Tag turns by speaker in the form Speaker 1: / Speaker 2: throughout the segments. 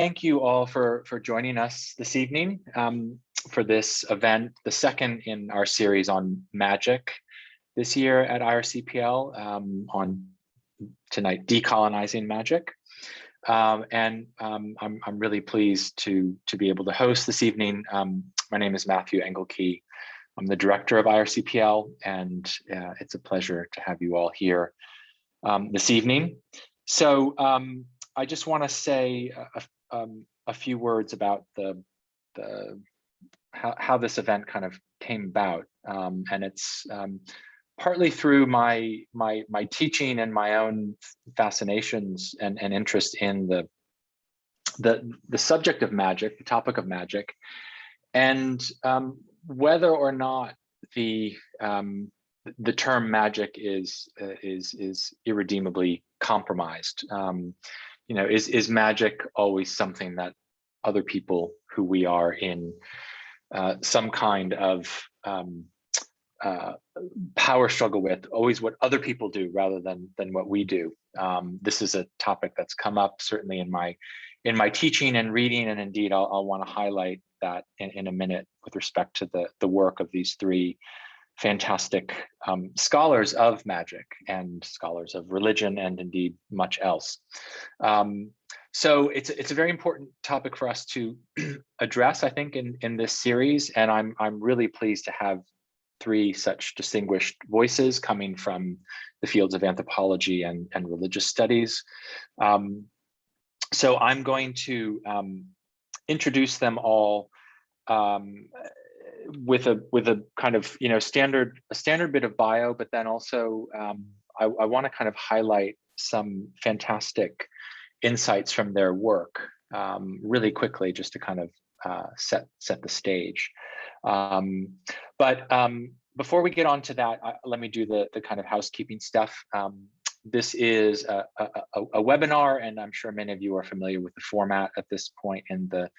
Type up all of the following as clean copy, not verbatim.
Speaker 1: thank you all for joining us this evening for this event, the second in our series on magic this year at IRCPL, on tonight, Decolonizing Magic. I'm really pleased to be able to host this evening. My name is Matthew Engelke. I'm the director of IRCPL, and it's a pleasure to have you all here this evening. So I just want to say a few words about how this event kind of came about, and it's partly through my teaching and my own fascinations and interest in the subject of magic, the topic of magic, and whether or not the term magic is irredeemably compromised. You know, is magic always something that other people who we are in some kind of power struggle with, always what other people do rather than what we do? This is a topic that's come up certainly in my teaching and reading, and indeed I'll want to highlight that in a minute with respect to the work of these three fantastic scholars of magic and scholars of religion and indeed much else. So it's a very important topic for us to address, I think, in this series, and I'm really pleased to have three such distinguished voices coming from the fields of anthropology and religious studies. So I'm going to introduce them all with a kind of standard bit of bio, but then also I want to kind of highlight some fantastic insights from their work really quickly, just to kind of set the stage. But before we get on to that, let me do the kind of housekeeping stuff. This is a webinar, and I'm sure many of you are familiar with the format at this point in the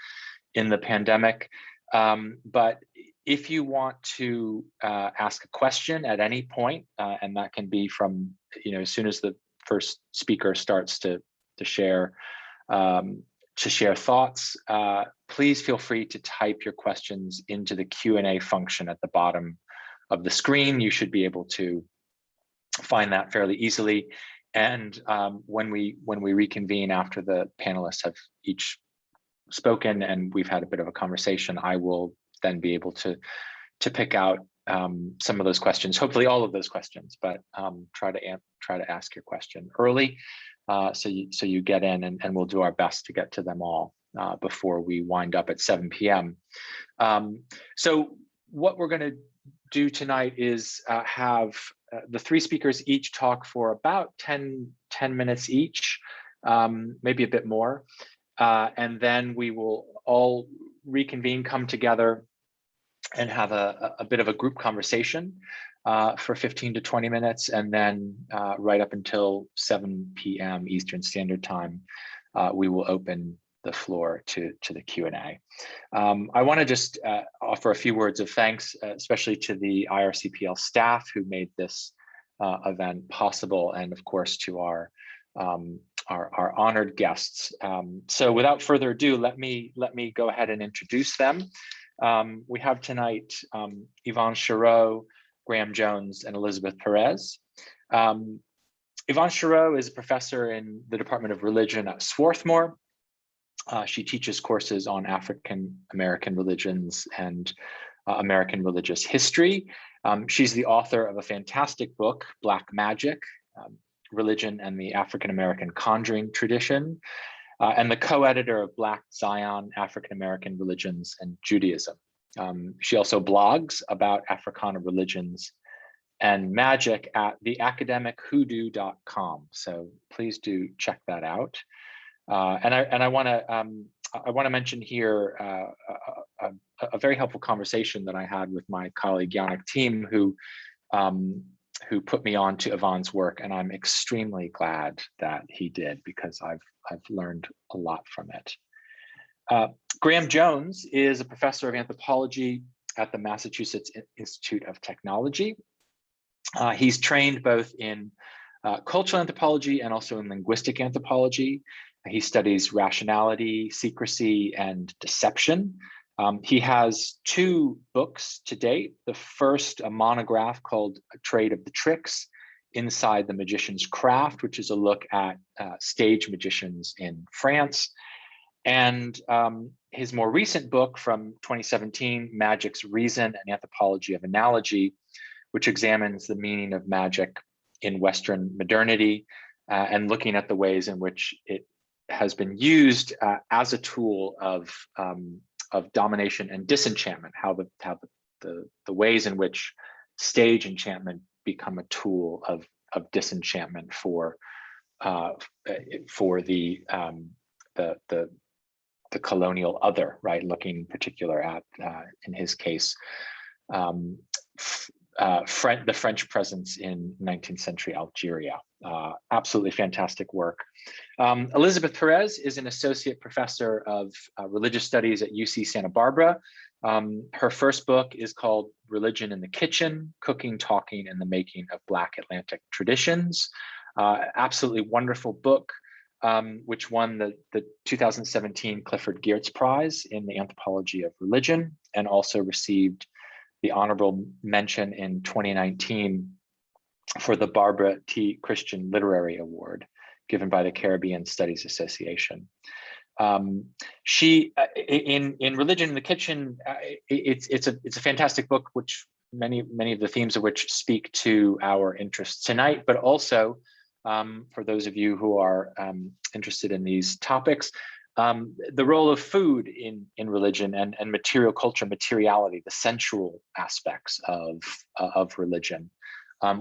Speaker 1: pandemic. But if you want to ask a question at any point, and that can be from as soon as the first speaker starts to share thoughts, please feel free to type your questions into the Q&A function at the bottom of the screen. You should be able to find that fairly easily. And when we reconvene after the panelists have each spoken and we've had a bit of a conversation, I will then be able to pick out some of those questions, hopefully all of those questions, but try to ask your question early, so you get in, and we'll do our best to get to them all before we wind up at 7 p.m. So what we're going to do tonight is have the three speakers each talk for about 10 minutes each, maybe a bit more. And then we will all reconvene, come together, and have a bit of a group conversation for 15 to 20 minutes. And then right up until 7 p.m. Eastern Standard Time, we will open the floor to the Q&A. I want to just offer a few words of thanks, especially to the IRCPL staff who made this event possible, and of course to our honored guests. So without further ado, let me go ahead and introduce them. We have tonight Yvonne Chireau, Graham Jones, and Elizabeth Perez. Yvonne Chireau is a professor in the Department of Religion at Swarthmore. She teaches courses on African American religions and American religious history. She's the author of a fantastic book, Black Magic, Religion and the African American Conjuring Tradition, and the co-editor of Black Zion, African American Religions and Judaism. She also blogs about Africana religions and magic at theacademichoodoo.com. So please do check that out. And I want to mention here a very helpful conversation that I had with my colleague Yannick Thiem, who put me on to Yvonne's work, and I'm extremely glad that he did, because I've learned a lot from it. Graham Jones is a professor of anthropology at the Massachusetts Institute of Technology. He's trained both in cultural anthropology and also in linguistic anthropology. He studies rationality, secrecy, and deception. He has 2 books to date. The first, a monograph called A Trade of the Tricks, Inside the Magician's Craft, which is a look at stage magicians in France. And his more recent book from 2017, Magic's Reason, An Anthropology of Analogy, which examines the meaning of magic in Western modernity and looking at the ways in which it has been used as a tool of domination and disenchantment, how the ways in which stage enchantment become a tool of disenchantment for the colonial other, right? Looking in particular at, in his case, the French presence in 19th century Algeria. Absolutely fantastic work. Elizabeth Perez is an associate professor of religious studies at UC Santa Barbara. Her first book is called Religion in the Kitchen, Cooking, Talking, and the Making of Black Atlantic Traditions. Absolutely wonderful book, which won the 2017 Clifford Geertz Prize in the Anthropology of Religion, and also received the honorable mention in 2019 for the Barbara T. Christian Literary Award, given by the Caribbean Studies Association. She, in Religion in the Kitchen, it's a fantastic book, which many of the themes of which speak to our interests tonight, but also for those of you who are interested in these topics, the role of food in religion and material culture, materiality, the sensual aspects of religion,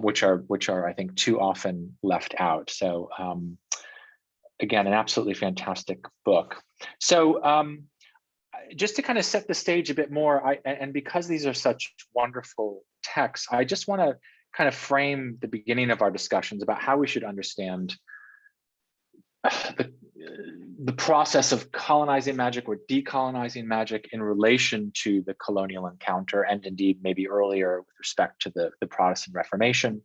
Speaker 1: which are I think too often left out. So again, an absolutely fantastic book. So just to kind of set the stage a bit more, and because these are such wonderful texts, I just want to kind of frame the beginning of our discussions about how we should understand the process of colonizing magic or decolonizing magic in relation to the colonial encounter, and indeed maybe earlier with respect to the Protestant Reformation.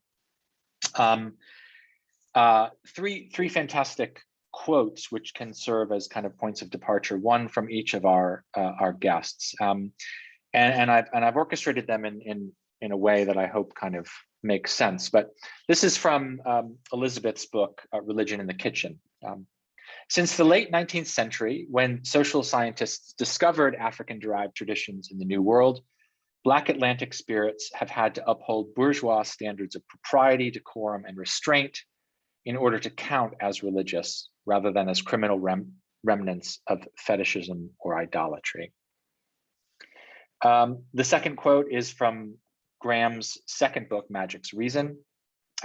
Speaker 1: Three fantastic quotes which can serve as kind of points of departure, one from each of our guests, and I've orchestrated them in a way that I hope kind of makes sense. But this is from Elizabeth's book, Religion in the Kitchen. Since the late 19th century, when social scientists discovered African-derived traditions in the New World, Black Atlantic spirits have had to uphold bourgeois standards of propriety, decorum, and restraint in order to count as religious, rather than as criminal remnants of fetishism or idolatry. The second quote is from Graham's second book, Magic's Reason.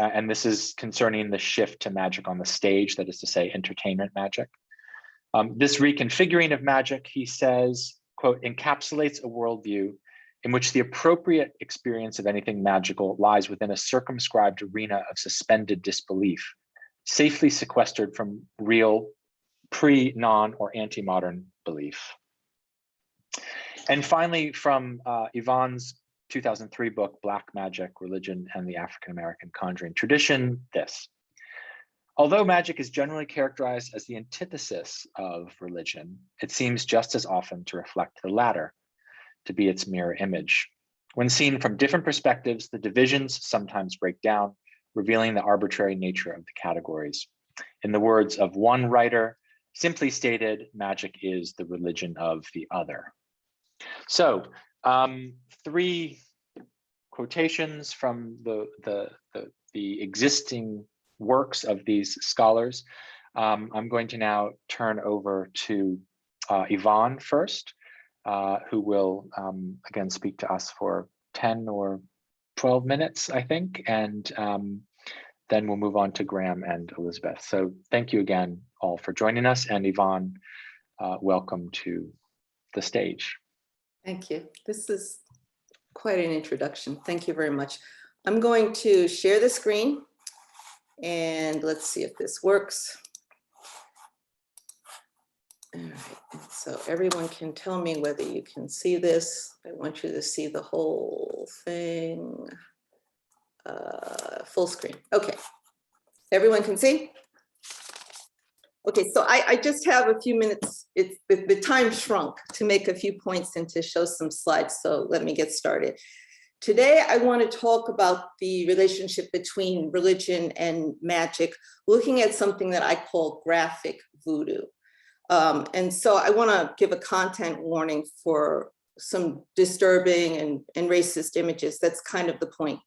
Speaker 1: And this is concerning the shift to magic on the stage, that is to say, entertainment magic. This reconfiguring of magic, he says, quote, encapsulates a worldview in which the appropriate experience of anything magical lies within a circumscribed arena of suspended disbelief, safely sequestered from real pre, non, or anti-modern belief. And finally, from Yvonne's 2003 book, Black Magic, Religion and the African-American Conjuring Tradition, this. Although magic is generally characterized as the antithesis of religion, it seems just as often to reflect the latter, to be its mirror image. When seen from different perspectives, the divisions sometimes break down, revealing the arbitrary nature of the categories. In the words of one writer, simply stated, magic is the religion of the other. So, three quotations from the existing works of these scholars. I'm going to now turn over to Yvonne first, who will again speak to us for 10 or 12 minutes, I think, and then we'll move on to Graham and Elizabeth. So thank you again all for joining us, and Yvonne, welcome to the stage.
Speaker 2: Thank you. This is quite an introduction. Thank you very much. I'm going to share the screen and let's see if this works. All right, so everyone can tell me whether you can see this. I want you to see the whole thing. Full screen. Okay, everyone can see? Okay, so I just have a few minutes. The time shrunk to make a few points and to show some slides, so let me get started. Today, I want to talk about the relationship between religion and magic, looking at something that I call graphic voodoo. And so I want to give a content warning for some disturbing and racist images. That's kind of the point.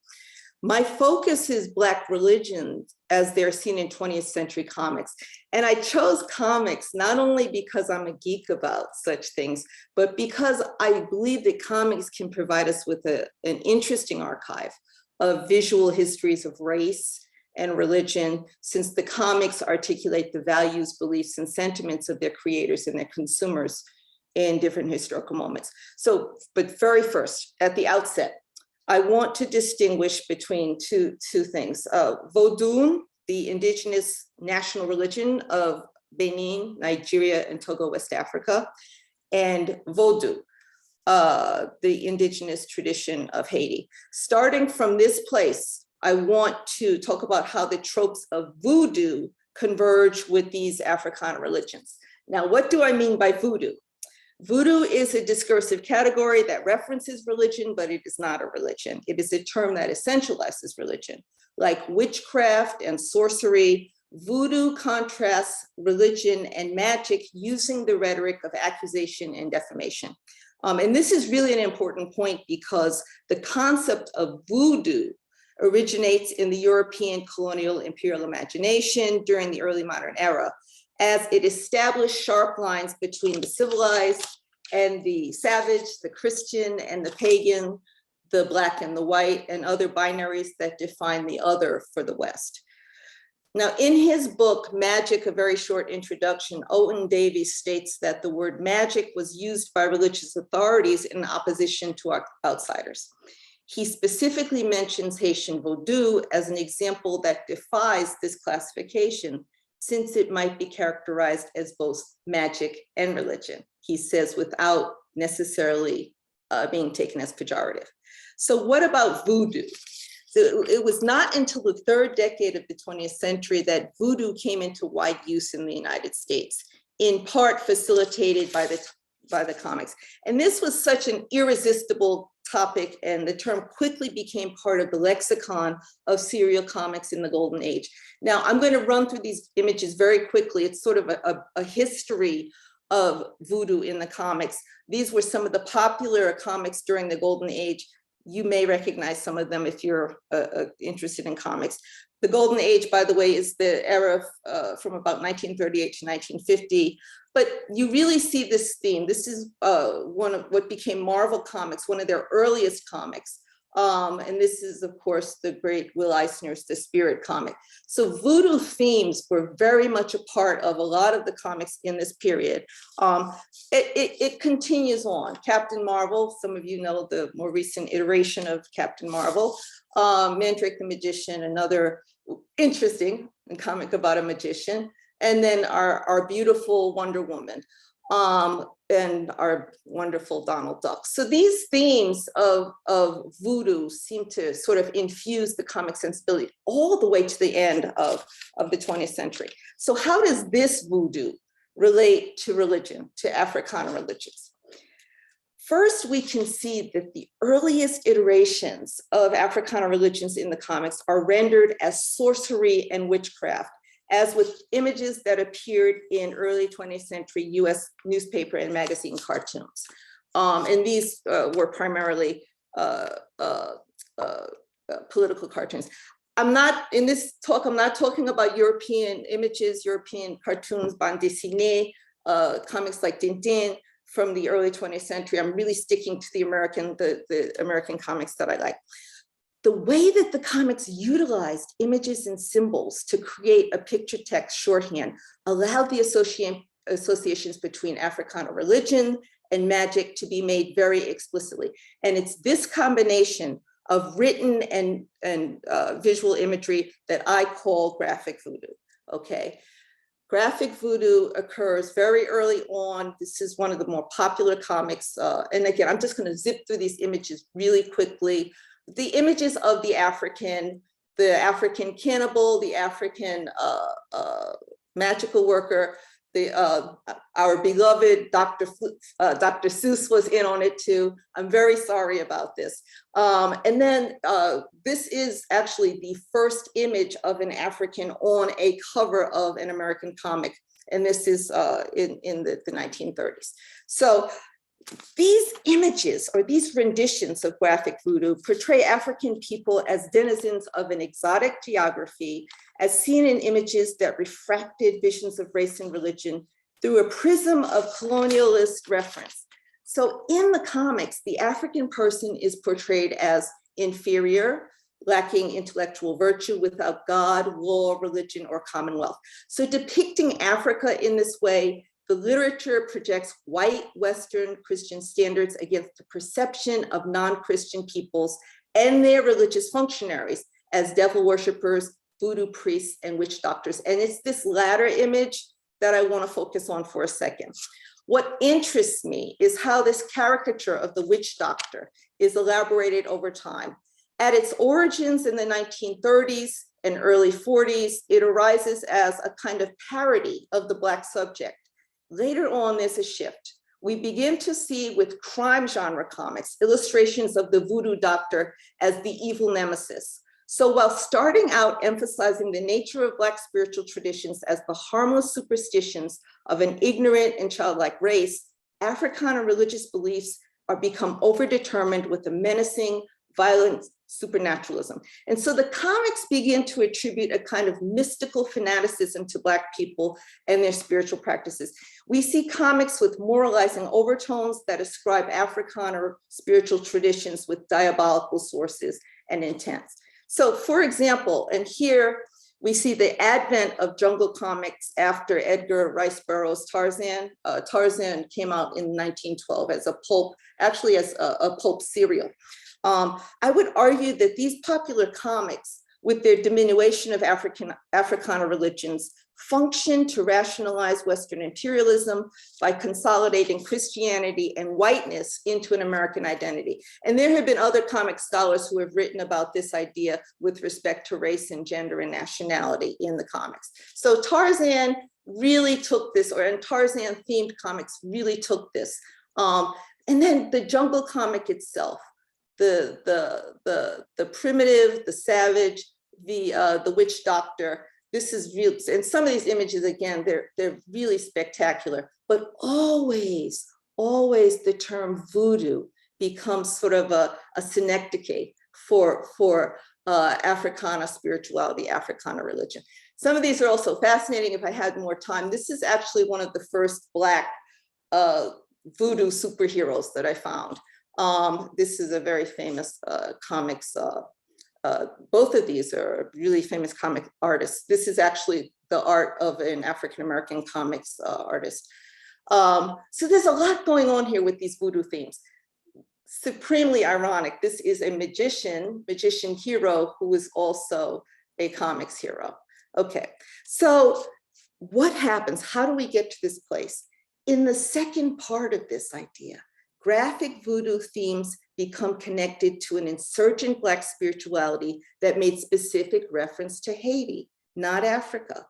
Speaker 2: My focus is Black religions as they're seen in 20th century comics. And I chose comics not only because I'm a geek about such things, but because I believe that comics can provide us with an interesting archive of visual histories of race and religion, since the comics articulate the values, beliefs, and sentiments of their creators and their consumers in different historical moments. So, but very first, at the outset, I want to distinguish between two things. Vodou, the indigenous national religion of Benin, Nigeria, and Togo, West Africa, and Vodou, the indigenous tradition of Haiti. Starting from this place, I want to talk about how the tropes of voodoo converge with these Africana religions. Now, what do I mean by voodoo? Voodoo is a discursive category that references religion, but it is not a religion. It is a term that essentializes religion. Like witchcraft and sorcery, voodoo contrasts religion and magic using the rhetoric of accusation and defamation. And this is really an important point because the concept of voodoo originates in the European colonial imperial imagination during the early modern era, as it established sharp lines between the civilized and the savage, the Christian and the pagan, the Black and the white, and other binaries that define the other for the West. Now, in his book, Magic, A Very Short Introduction, Owen Davies states that the word magic was used by religious authorities in opposition to our outsiders. He specifically mentions Haitian Vodou as an example that defies this classification, since it might be characterized as both magic and religion, he says, without necessarily being taken as pejorative. So what about voodoo? So it was not until the third decade of the 20th century that voodoo came into wide use in the United States, in part facilitated by the comics. And this was such an irresistible topic, and the term quickly became part of the lexicon of serial comics in the Golden Age. Now, I'm going to run through these images very quickly. It's sort of a history of voodoo in the comics. These were some of the popular comics during the Golden Age. You may recognize some of them if you're interested in comics. The Golden Age, by the way, is the era from about 1938 to 1950. But you really see this theme. This is one of what became Marvel Comics, one of their earliest comics. And this is, of course, the great Will Eisner's The Spirit comic. So voodoo themes were very much a part of a lot of the comics in this period. It continues on. Captain Marvel, some of you know the more recent iteration of Captain Marvel. Mandrake the Magician, another interesting comic about a magician. And then our beautiful Wonder Woman, and our wonderful Donald Duck. So these themes of voodoo seem to sort of infuse the comic sensibility all the way to the end of the 20th century. So how does this voodoo relate to religion, to Africana religions? First, we can see that the earliest iterations of Africana religions in the comics are rendered as sorcery and witchcraft, as with images that appeared in early 20th century US newspaper and magazine cartoons. And these were primarily political cartoons. In this talk, I'm not talking about European images, European cartoons, bande dessinée, comics like Tintin from the early 20th century. I'm really sticking to the American comics that I like. The way that the comics utilized images and symbols to create a picture text shorthand allowed the associations between Africana religion and magic to be made very explicitly. And it's this combination of written and visual imagery that I call graphic voodoo, okay? Graphic voodoo occurs very early on. This is one of the more popular comics. And again, I'm just gonna zip through these images really quickly. The images of the African cannibal, the African magical worker. Our beloved Dr. Seuss was in on it too. I'm very sorry about this. And then this is actually the first image of an African on a cover of an American comic. And this is in the 1930s. So these images or these renditions of graphic voodoo portray African people as denizens of an exotic geography, as seen in images that refracted visions of race and religion through a prism of colonialist reference. So in the comics, the African person is portrayed as inferior, lacking intellectual virtue, without God, law, religion, or commonwealth. So depicting Africa in this way, the literature projects white Western Christian standards against the perception of non-Christian peoples and their religious functionaries as devil worshippers, voodoo priests, and witch doctors. And it's this latter image that I want to focus on for a second. What interests me is how this caricature of the witch doctor is elaborated over time. At its origins in the 1930s and early 40s, it arises as a kind of parody of the Black subject. Later on, there's a shift. We begin to see with crime genre comics, illustrations of the voodoo doctor as the evil nemesis. So while starting out emphasizing the nature of Black spiritual traditions as the harmless superstitions of an ignorant and childlike race, Africana religious beliefs are become overdetermined with a menacing, violent supernaturalism. And so the comics begin to attribute a kind of mystical fanaticism to Black people and their spiritual practices. We see comics with moralizing overtones that ascribe Africana spiritual traditions with diabolical sources and intents. So for example, and here we see the advent of jungle comics after Edgar Rice Burroughs' Tarzan. Tarzan came out in 1912 as a pulp, actually as a pulp serial. I would argue that these popular comics, with their diminution of Africana religions, function to rationalize Western imperialism by consolidating Christianity and whiteness into an American identity. And there have been other comic scholars who have written about this idea with respect to race and gender and nationality in the comics. So Tarzan really took this, and Tarzan themed comics really took this. And then the jungle comic itself, the primitive, the savage, the witch doctor. This is real, and some of these images, again, they're really spectacular, but always the term voodoo becomes sort of a synecdoche for Africana spirituality, Africana religion. Some of these are also fascinating if I had more time. This is actually one of the first Black voodoo superheroes that I found. This is a very famous comics. Both of these are really famous comic artists. This is actually the art of an African-American comics artist. So there's a lot going on here with these voodoo themes. Supremely ironic, this is a magician hero who is also a comics hero. Okay, so what happens? How do we get to this place? In the second part of this idea, graphic voodoo themes become connected to an insurgent Black spirituality that made specific reference to Haiti, not Africa.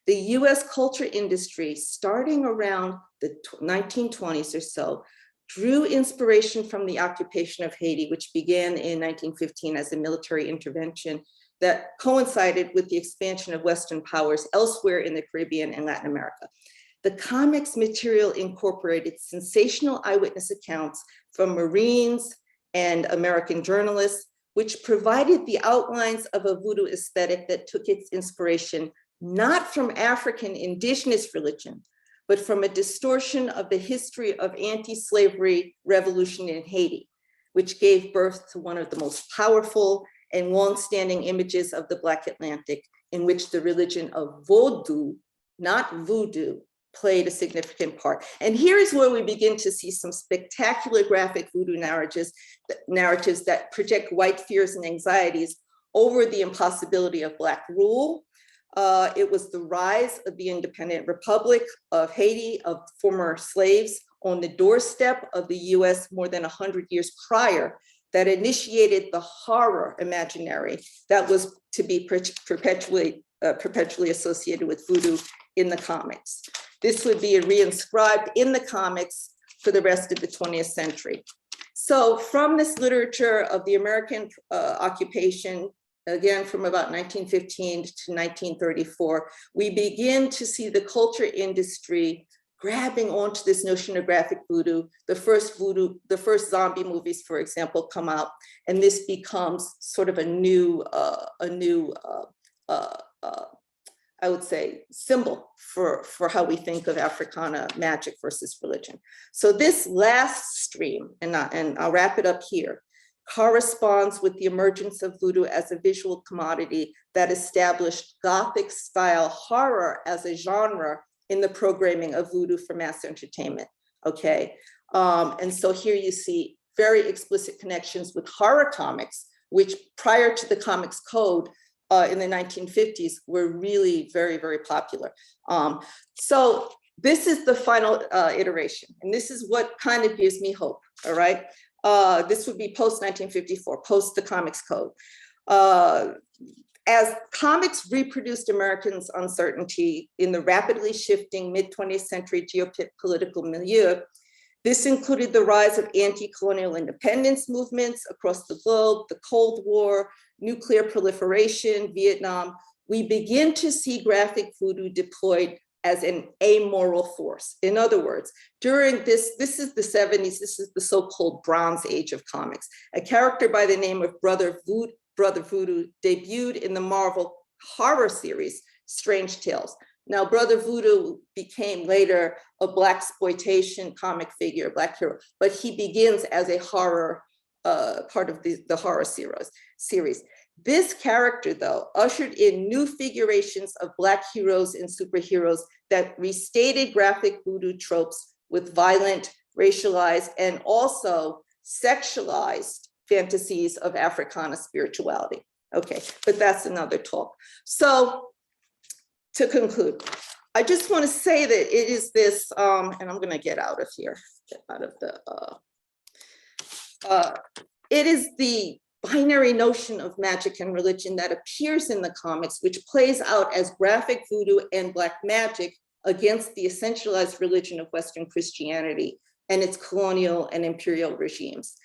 Speaker 2: The US culture industry, starting around the 1920s or so, drew inspiration from the occupation of Haiti, which began in 1915 as a military intervention that coincided with the expansion of Western powers elsewhere in the Caribbean and Latin America. The comics material incorporated sensational eyewitness accounts from Marines and American journalists, which provided the outlines of a voodoo aesthetic that took its inspiration not from African indigenous religion, but from a distortion of the history of anti-slavery revolution in Haiti, which gave birth to one of the most powerful and long-standing images of the Black Atlantic, in which the religion of Vodou, not voodoo, played a significant part. And here is where we begin to see some spectacular graphic voodoo narratives that project white fears and anxieties over the impossibility of Black rule. It was the rise of the independent Republic of Haiti, of former slaves on the doorstep of the US more than 100 years prior that initiated the horror imaginary that was to be perpetually associated with voodoo in the comics. This would be reinscribed in the comics for the rest of the 20th century. So from this literature of the American occupation, again, from about 1915 to 1934, we begin to see the culture industry grabbing onto this notion of graphic voodoo. The first zombie movies, for example, come out, and this becomes sort of a new I would say, symbol for how we think of Africana magic versus religion. So this last stream, and I'll wrap it up here, corresponds with the emergence of voodoo as a visual commodity that established Gothic style horror as a genre in the programming of voodoo for mass entertainment, okay? And so here you see very explicit connections with horror comics, which prior to the Comics Code in the 1950s were really very, very popular. So this is the final iteration, and this is what kind of gives me hope, all right? This would be post-1954, post the Comics Code. As comics reproduced Americans' uncertainty in the rapidly shifting mid-20th century geopolitical milieu, this included the rise of anti-colonial independence movements across the globe, the Cold War, nuclear proliferation, Vietnam. We begin to see graphic voodoo deployed as an amoral force. In other words, during this is the 70s, this is the so-called Bronze Age of comics. A character by the name of Brother Voodoo debuted in the Marvel horror series, Strange Tales. Now, Brother Voodoo became later a blaxploitation comic figure, Black hero, but he begins as a horror, part of the horror series. This character, though, ushered in new figurations of Black heroes and superheroes that restated graphic voodoo tropes with violent, racialized, and also sexualized fantasies of Africana spirituality. Okay, but that's another talk. So to conclude, I just want to say that it is this, and I'm going to get out of here, it is the binary notion of magic and religion that appears in the comics, which plays out as graphic voodoo and Black magic against the essentialized religion of Western Christianity and its colonial and imperial regimes.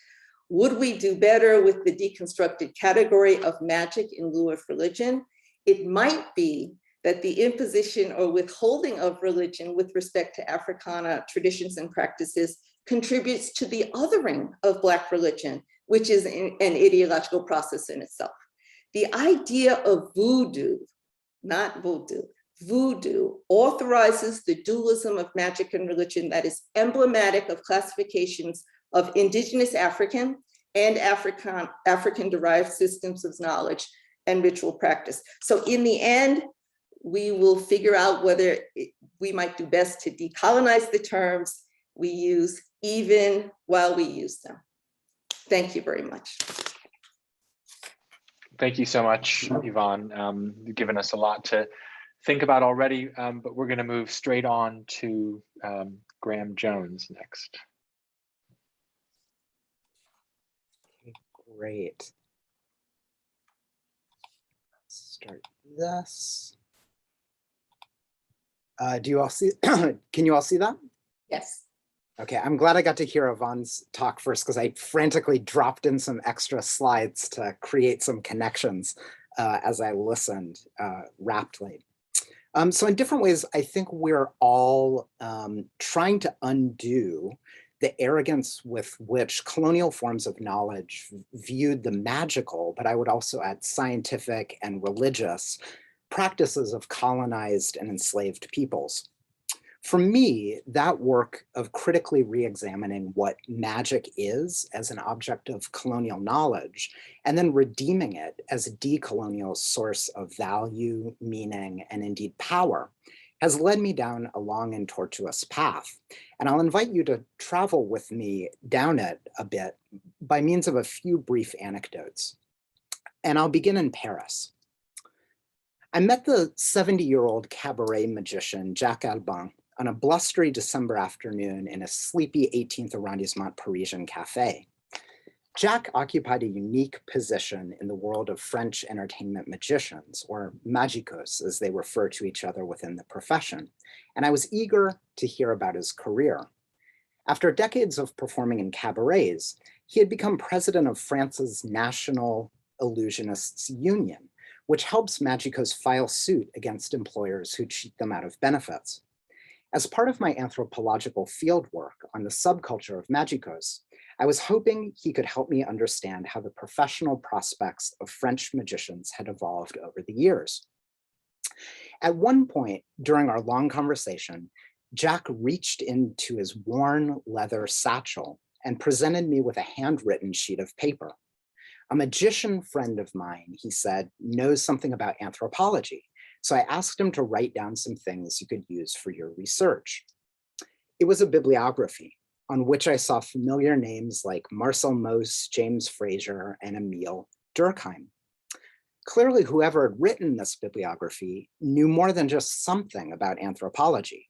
Speaker 2: Would we do better with the deconstructed category of magic in lieu of religion? It might be that the imposition or withholding of religion with respect to Africana traditions and practices contributes to the othering of Black religion, which is an ideological process in itself. The idea of voodoo, not voodoo, voodoo authorizes the dualism of magic and religion that is emblematic of classifications of indigenous African and African-derived systems of knowledge and ritual practice. So in the end, we will figure out whether we might do best to decolonize the terms we use even while we use them. Thank you very much.
Speaker 1: Thank you so much, Yvonne. You've given us a lot to think about already, but we're going to move straight on to Graham Jones next.
Speaker 3: Great. Start this. Do you all see, can you all see that?
Speaker 2: Yes.
Speaker 3: Okay, I'm glad I got to hear Yvonne's talk first because I frantically dropped in some extra slides to create some connections as I listened raptly. So in different ways, I think we're all trying to undo the arrogance with which colonial forms of knowledge viewed the magical, but I would also add scientific and religious practices of colonized and enslaved peoples. For me, that work of critically re-examining what magic is as an object of colonial knowledge, and then redeeming it as a decolonial source of value, meaning, and indeed power, has led me down a long and tortuous path. And I'll invite you to travel with me down it a bit by means of a few brief anecdotes. And I'll begin in Paris. I met the 70-year-old cabaret magician, Jacques Albin, on a blustery December afternoon in a sleepy 18th arrondissement Parisian cafe. Jack occupied a unique position in the world of French entertainment magicians, or magicos, as they refer to each other within the profession, and I was eager to hear about his career. After decades of performing in cabarets, he had become president of France's National Illusionists Union, which helps magicos file suit against employers who cheat them out of benefits. As part of my anthropological fieldwork on the subculture of magicos, I was hoping he could help me understand how the professional prospects of French magicians had evolved over the years. At one point during our long conversation, Jack reached into his worn leather satchel and presented me with a handwritten sheet of paper. A magician friend of mine, he said, knows something about anthropology, so I asked him to write down some things you could use for your research. It was a bibliography on which I saw familiar names like Marcel Mauss, James Fraser, and Emile Durkheim. Clearly, whoever had written this bibliography knew more than just something about anthropology.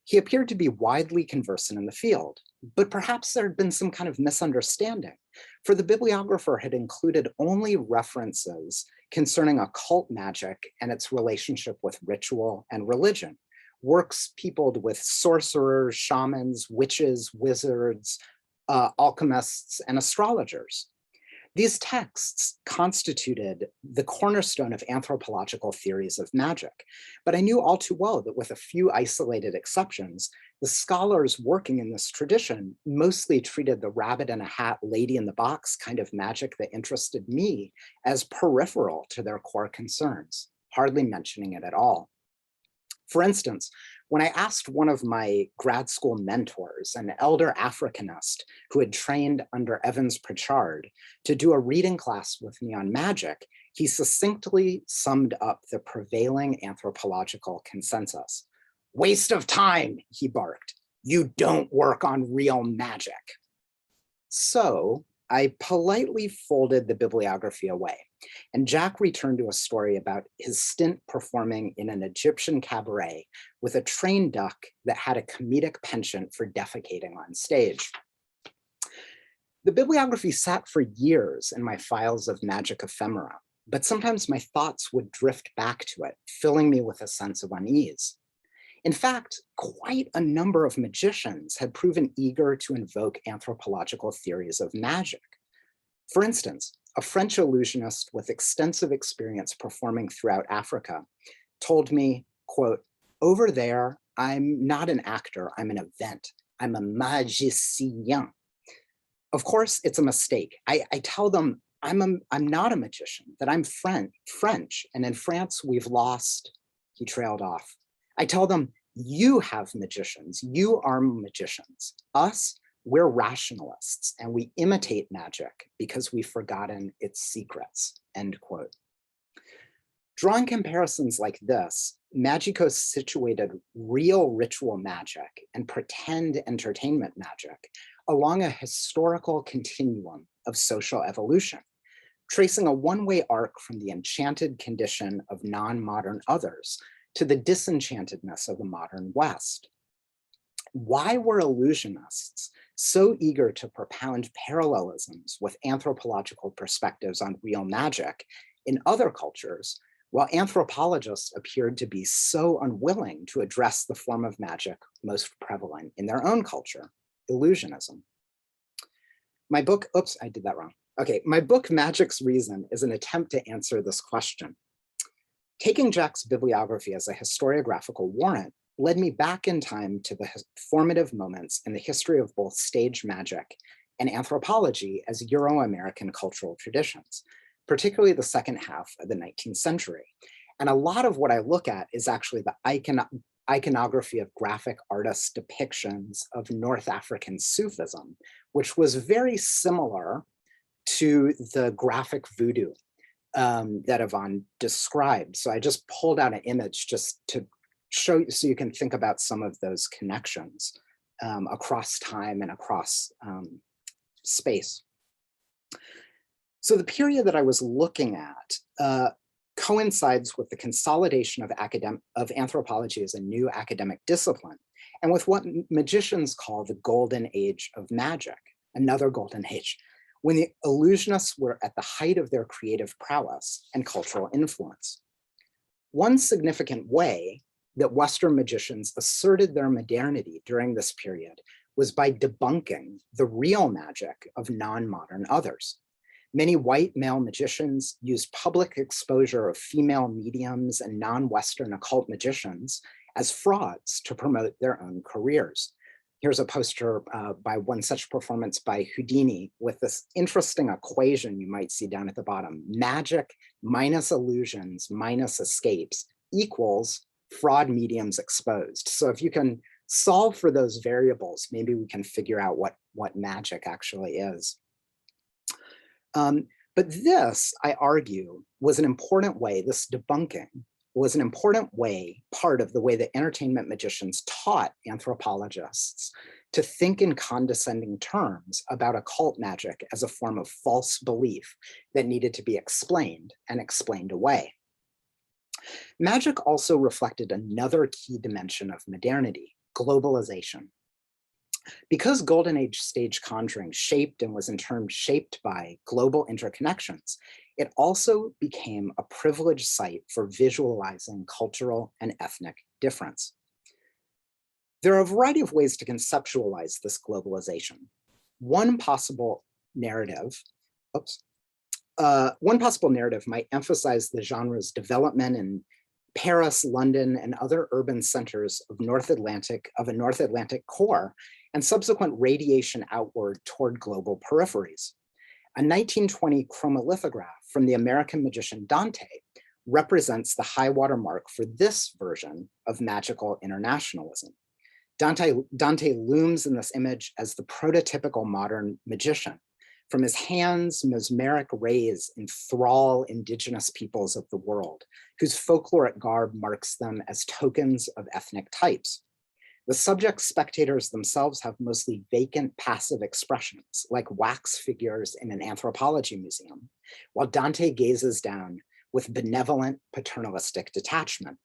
Speaker 3: He appeared to be widely conversant in the field, but perhaps there had been some kind of misunderstanding, for the bibliographer had included only references concerning occult magic and its relationship with ritual and religion, works peopled with sorcerers, shamans, witches, wizards, alchemists, and astrologers. These texts constituted the cornerstone of anthropological theories of magic, but I knew all too well that with a few isolated exceptions, the scholars working in this tradition mostly treated the rabbit in a hat, lady in the box kind of magic that interested me as peripheral to their core concerns, hardly mentioning it at all. For instance, when I asked one of my grad school mentors, an elder Africanist who had trained under Evans Pritchard, to do a reading class with me on magic, he succinctly summed up the prevailing anthropological consensus. "Waste of time," he barked. "You don't work on real magic." So I politely folded the bibliography away, and Jack returned to a story about his stint performing in an Egyptian cabaret with a trained duck that had a comedic penchant for defecating on stage. The bibliography sat for years in my files of magic ephemera, but sometimes my thoughts would drift back to it, filling me with a sense of unease. In fact, quite a number of magicians had proven eager to invoke anthropological theories of magic. For instance, a French illusionist with extensive experience performing throughout Africa told me, quote, "Over there, I'm not an actor, I'm an event. I'm a magicien." Of course, it's a mistake. I tell them I'm not a magician, that I'm French, and in France, we've lost, he trailed off. I tell them, you have magicians, you are magicians. Us, we're rationalists, and we imitate magic because we've forgotten its secrets, end quote. Drawing comparisons like this, magicos situated real ritual magic and pretend entertainment magic along a historical continuum of social evolution, tracing a one-way arc from the enchanted condition of non-modern others to the disenchantedness of the modern West. Why were illusionists so eager to propound parallelisms with anthropological perspectives on real magic in other cultures, while anthropologists appeared to be so unwilling to address the form of magic most prevalent in their own culture, illusionism? My book, oops, I did that wrong. Okay, my book, Magic's Reason, is an attempt to answer this question. Taking Jack's bibliography as a historiographical warrant led me back in time to the formative moments in the history of both stage magic and anthropology as Euro-American cultural traditions, particularly the second half of the 19th century. And a lot of what I look at is actually the iconography of graphic artist depictions of North African Sufism, which was very similar to the graphic voodoo that Yvonne described. So I just pulled out an image just to show you, so you can think about some of those connections across time and across space. So the period that I was looking at coincides with the consolidation of anthropology as a new academic discipline, and with what magicians call the golden age of magic, another golden age, when the illusionists were at the height of their creative prowess and cultural influence. One significant way that Western magicians asserted their modernity during this period was by debunking the real magic of non-modern others. Many white male magicians used public exposure of female mediums and non-Western occult magicians as frauds to promote their own careers. Here's a poster by one such performance by Houdini with this interesting equation you might see down at the bottom. Magic minus illusions minus escapes equals fraud mediums exposed. So if you can solve for those variables, maybe we can figure out what magic actually is. But this, I argue, was an important way, this debunking was an important way, part of the way that entertainment magicians taught anthropologists to think in condescending terms about occult magic as a form of false belief that needed to be explained and explained away. Magic also reflected another key dimension of modernity, globalization. Because Golden Age stage conjuring shaped and was in turn shaped by global interconnections, it also became a privileged site for visualizing cultural and ethnic difference. There are a variety of ways to conceptualize this globalization. One possible narrative might emphasize the genre's development in Paris, London, and other urban centers of a North Atlantic core, and subsequent radiation outward toward global peripheries. A 1920 chromolithograph from the American magician Dante represents the high water mark for this version of magical internationalism. Dante looms in this image as the prototypical modern magician. From his hands, mesmeric rays enthrall indigenous peoples of the world, whose folkloric garb marks them as tokens of ethnic types. The subject spectators themselves have mostly vacant, passive expressions, like wax figures in an anthropology museum, while Dante gazes down with benevolent, paternalistic detachment.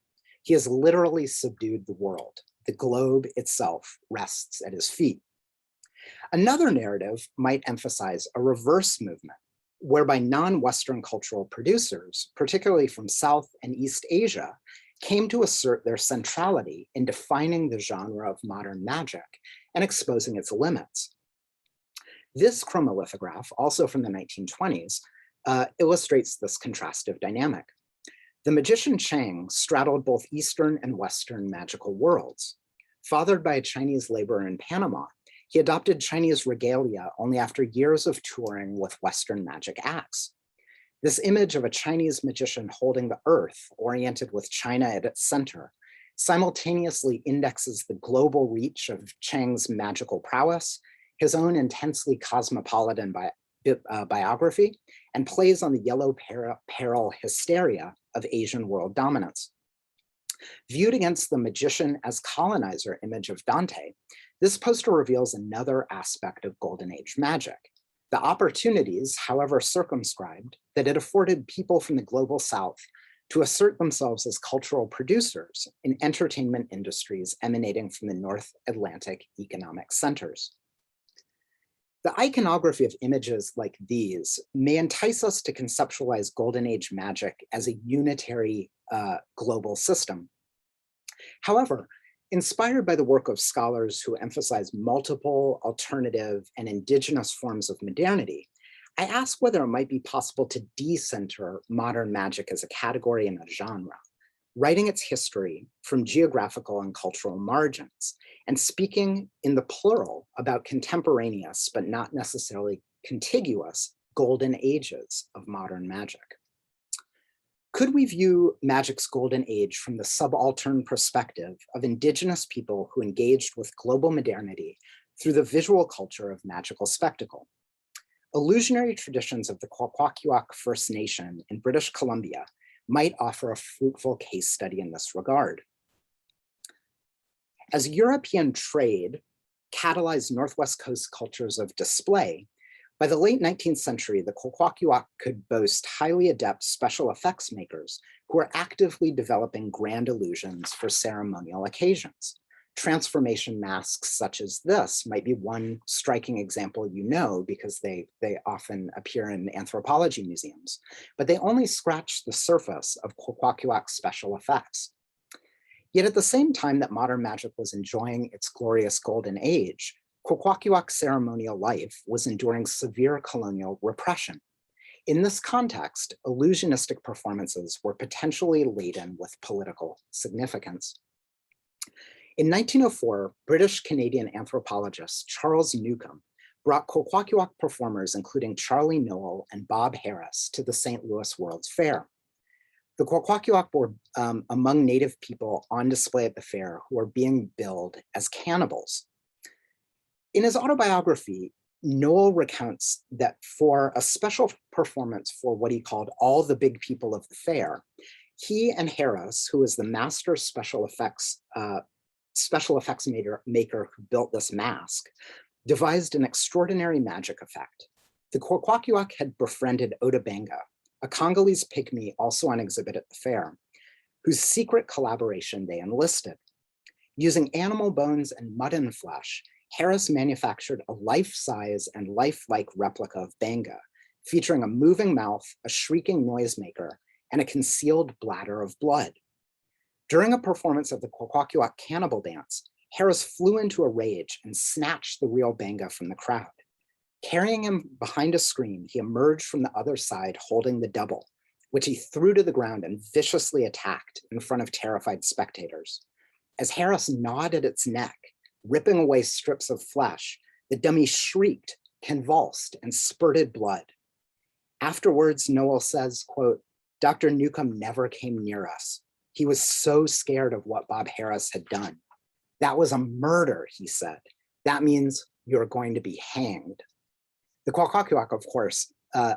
Speaker 3: He has literally subdued the world. The globe itself rests at his feet. Another narrative might emphasize a reverse movement, whereby non-Western cultural producers, particularly from South and East Asia, came to assert their centrality in defining the genre of modern magic and exposing its limits. This chromolithograph, also from the 1920s, illustrates this contrastive dynamic. The magician Chang straddled both Eastern and Western magical worlds. Fathered by a Chinese laborer in Panama, he adopted Chinese regalia only after years of touring with Western magic acts. This image of a Chinese magician holding the earth, oriented with China at its center, simultaneously indexes the global reach of Chang's magical prowess, his own intensely cosmopolitan biography, and plays on the yellow peril hysteria of Asian world dominance. Viewed against the magician as colonizer image of Dante, this poster reveals another aspect of Golden Age magic, the opportunities, however circumscribed, that it afforded people from the global South to assert themselves as cultural producers in entertainment industries emanating from the North Atlantic economic centers. The iconography of images like these may entice us to conceptualize Golden Age magic as a unitary global system. However, inspired by the work of scholars who emphasize multiple, alternative, and indigenous forms of modernity, I ask whether it might be possible to decenter modern magic as a category and a genre, writing its history from geographical and cultural margins, and speaking in the plural about contemporaneous, but not necessarily contiguous, golden ages of modern magic. Could we view magic's golden age from the subaltern perspective of indigenous people who engaged with global modernity through the visual culture of magical spectacle? Illusionary traditions of the Kwakwaka'wakw First Nation in British Columbia might offer a fruitful case study in this regard. As European trade catalyzed Northwest Coast cultures of display, by the late 19th century, the Kwakwaka'wakw could boast highly adept special effects makers who were actively developing grand illusions for ceremonial occasions. Transformation masks such as this might be one striking example you know, because they often appear in anthropology museums, but they only scratch the surface of Kwakwaka'wakw's special effects. Yet at the same time that modern magic was enjoying its glorious golden age, Kwakwaka'wak's ceremonial life was enduring severe colonial repression. In this context, illusionistic performances were potentially laden with political significance. In 1904, British-Canadian anthropologist Charles Newcomb brought Kwakwaka'wak performers, including Charlie Noel and Bob Harris, to the St. Louis World's Fair. The Kwakwaka'wak were among Native people on display at the fair who were being billed as cannibals. In his autobiography, Noel recounts that for a special performance for what he called all the big people of the fair, he and Harris, who was the master special effects maker who built this mask, devised an extraordinary magic effect. The Kwakwaka'wak had befriended Otabanga, a Congolese pygmy also on exhibit at the fair, whose secret collaboration they enlisted. Using animal bones and mutton flesh, Harris manufactured a life-size and lifelike replica of Banga, featuring a moving mouth, a shrieking noisemaker, and a concealed bladder of blood. During a performance of the Kwakwaka'wak cannibal dance, Harris flew into a rage and snatched the real Banga from the crowd. Carrying him behind a screen, he emerged from the other side holding the double, which he threw to the ground and viciously attacked in front of terrified spectators. As Harris gnawed at its neck, ripping away strips of flesh, the dummy shrieked, convulsed, and spurted blood. Afterwards, Noel says, quote, "Dr. Newcomb never came near us. He was so scared of what Bob Harris had done. That was a murder," he said. "That means you're going to be hanged." The Kwakwaka'wak, of course,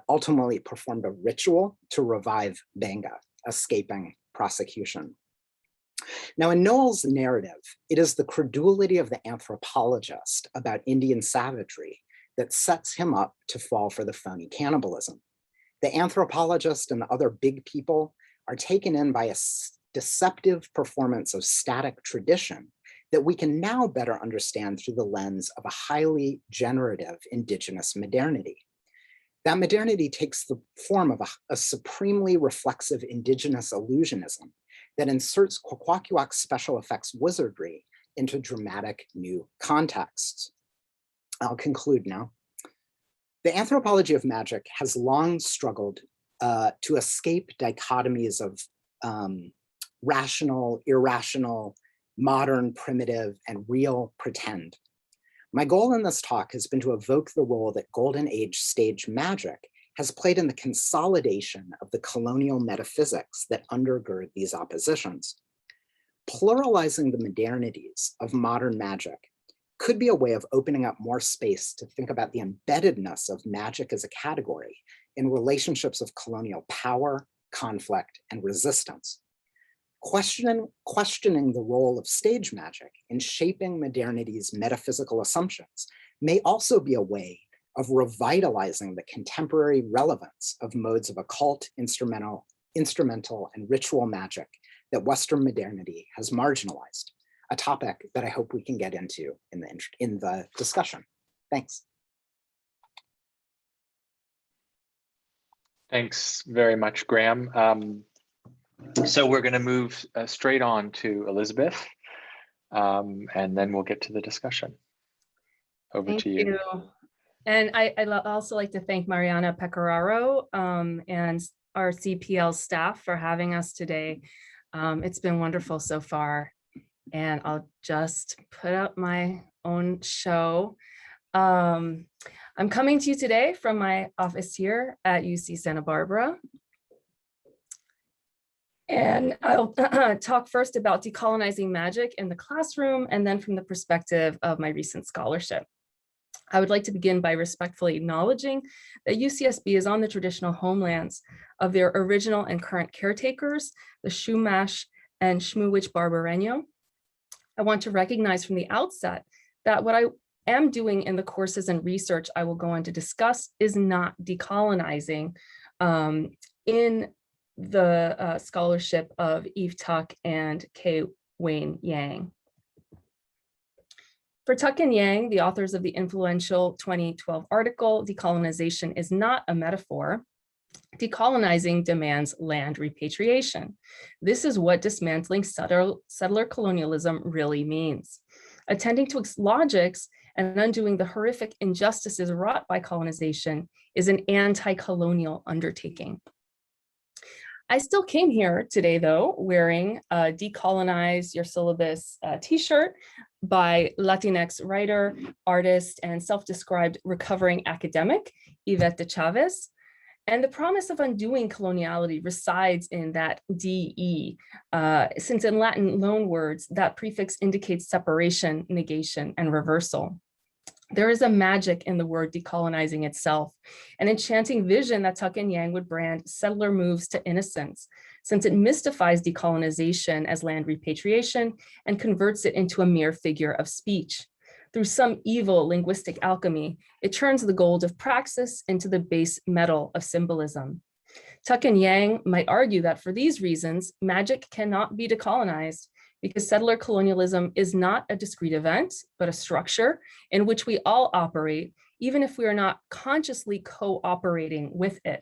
Speaker 3: ultimately performed a ritual to revive Banga, escaping prosecution. Now, in Noel's narrative, it is the credulity of the anthropologist about Indian savagery that sets him up to fall for the phony cannibalism. The anthropologist and the other big people are taken in by a deceptive performance of static tradition that we can now better understand through the lens of a highly generative indigenous modernity. That modernity takes the form of a supremely reflexive indigenous illusionism that inserts Kwakwaka'wak's special effects wizardry into dramatic new contexts. I'll conclude now. The anthropology of magic has long struggled to escape dichotomies of rational, irrational, modern, primitive, and real pretend. My goal in this talk has been to evoke the role that Golden Age stage magic has played in the consolidation of the colonial metaphysics that undergird these oppositions. Pluralizing the modernities of modern magic could be a way of opening up more space to think about the embeddedness of magic as a category in relationships of colonial power, conflict, and resistance. Questioning the role of stage magic in shaping modernity's metaphysical assumptions may also be a way of revitalizing the contemporary relevance of modes of occult, instrumental, and ritual magic that Western modernity has marginalized, a topic that I hope we can get into in the discussion. Thanks.
Speaker 1: Thanks very much, Graham. So we're going to move straight on to Elizabeth, and then we'll get to the discussion. Over to you.
Speaker 4: And I'd also like to thank Mariana Pecoraro and our CPL staff for having us today. It's been wonderful so far. And I'll just put up my own show. I'm coming to you today from my office here at UC Santa Barbara. And I'll talk first about decolonizing magic in the classroom, and then from the perspective of my recent scholarship. I would like to begin by respectfully acknowledging that UCSB is on the traditional homelands of their original and current caretakers, the Chumash and Shmuwich Barbareño. I want to recognize from the outset that what I am doing in the courses and research I will go on to discuss is not decolonizing in the scholarship of Eve Tuck and Kay Wayne Yang. For Tuck and Yang, the authors of the influential 2012 article, Decolonization is not a metaphor, decolonizing demands land repatriation. This is what dismantling settler colonialism really means. Attending to its logics and undoing the horrific injustices wrought by colonization is an anti-colonial undertaking. I still came here today, though, wearing a Decolonize Your Syllabus t-shirt by Latinx writer, artist, and self-described recovering academic, Yvette de Chavez. And the promise of undoing coloniality resides in that DE, since in Latin loanwords, that prefix indicates separation, negation, and reversal. There is a magic in the word decolonizing itself, an enchanting vision that Tuck and Yang would brand settler moves to innocence, since it mystifies decolonization as land repatriation and converts it into a mere figure of speech. Through some evil linguistic alchemy, it turns the gold of praxis into the base metal of symbolism. Tuck and Yang might argue that for these reasons, magic cannot be decolonized because settler colonialism is not a discrete event, but a structure in which we all operate, even if we are not consciously cooperating with it.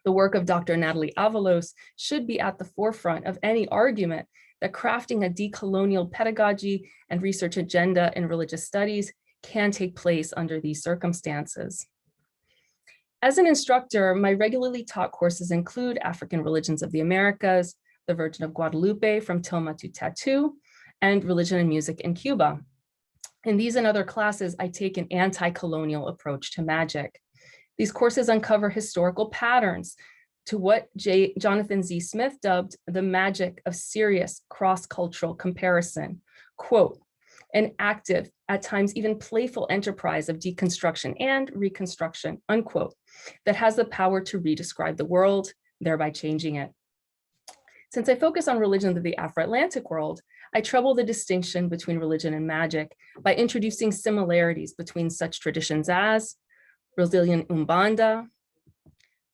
Speaker 4: The work of Dr. Natalie Avalos should be at the forefront of any argument that crafting a decolonial pedagogy and research agenda in religious studies can take place under these circumstances. As an instructor, my regularly taught courses include African Religions of the Americas, the Virgin of Guadalupe from Tilma to Tattoo, and Religion and Music in Cuba. In these and other classes, I take an anti-colonial approach to magic. These courses uncover historical patterns to what Jonathan Z. Smith dubbed the magic of serious cross-cultural comparison. Quote, an active, at times even playful enterprise of deconstruction and reconstruction, unquote, that has the power to redescribe the world, thereby changing it. Since I focus on religions of the Afro-Atlantic world, I trouble the distinction between religion and magic by introducing similarities between such traditions as Brazilian Umbanda,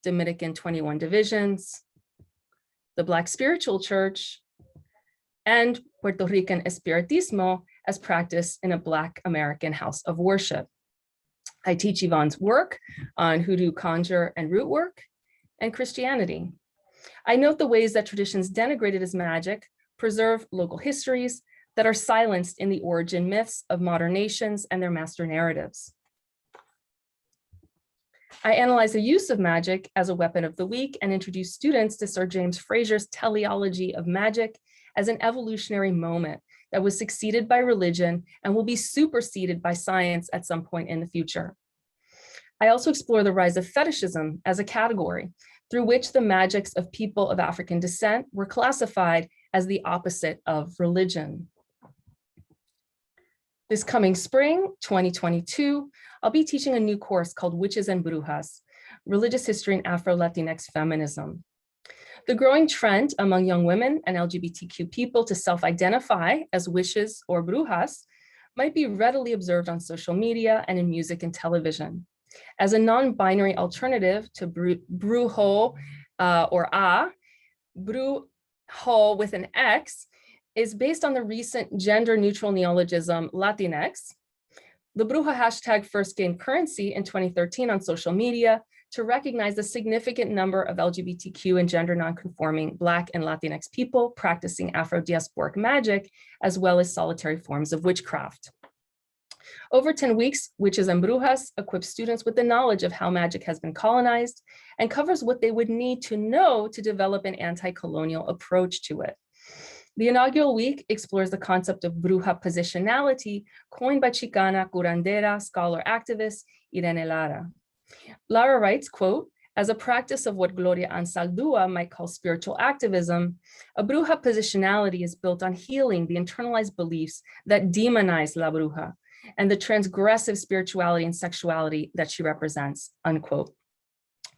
Speaker 4: Dominican 21 divisions, the Black spiritual church, and Puerto Rican Espiritismo as practiced in a Black American house of worship. I teach Yvonne's work on hoodoo, conjure, and root work, and Christianity. I note the ways that traditions denigrated as magic preserve local histories that are silenced in the origin myths of modern nations and their master narratives. I analyze the use of magic as a weapon of the week and introduce students to Sir James Fraser's teleology of magic as an evolutionary moment that was succeeded by religion and will be superseded by science at some point in the future. I also explore the rise of fetishism as a category through which the magics of people of African descent were classified as the opposite of religion. This coming spring, 2022, I'll be teaching a new course called Witches and Brujas, Religious History in Afro-Latinx Feminism. The growing trend among young women and LGBTQ people to self-identify as witches or brujas might be readily observed on social media and in music and television. As a non-binary alternative to brujo brujo with an X is based on the recent gender-neutral neologism Latinx. The bruja hashtag first gained currency in 2013 on social media to recognize the significant number of LGBTQ and gender non-conforming Black and Latinx people practicing Afro-diasporic magic, as well as solitary forms of witchcraft. Over 10 weeks, Witches and Brujas equips students with the knowledge of how magic has been colonized and covers what they would need to know to develop an anti-colonial approach to it. The inaugural week explores the concept of bruja positionality coined by Chicana curandera scholar activist Irene Lara. Lara writes, quote, as a practice of what Gloria Ansaldúa might call spiritual activism, a bruja positionality is built on healing the internalized beliefs that demonize la bruja and the transgressive spirituality and sexuality that she represents, unquote.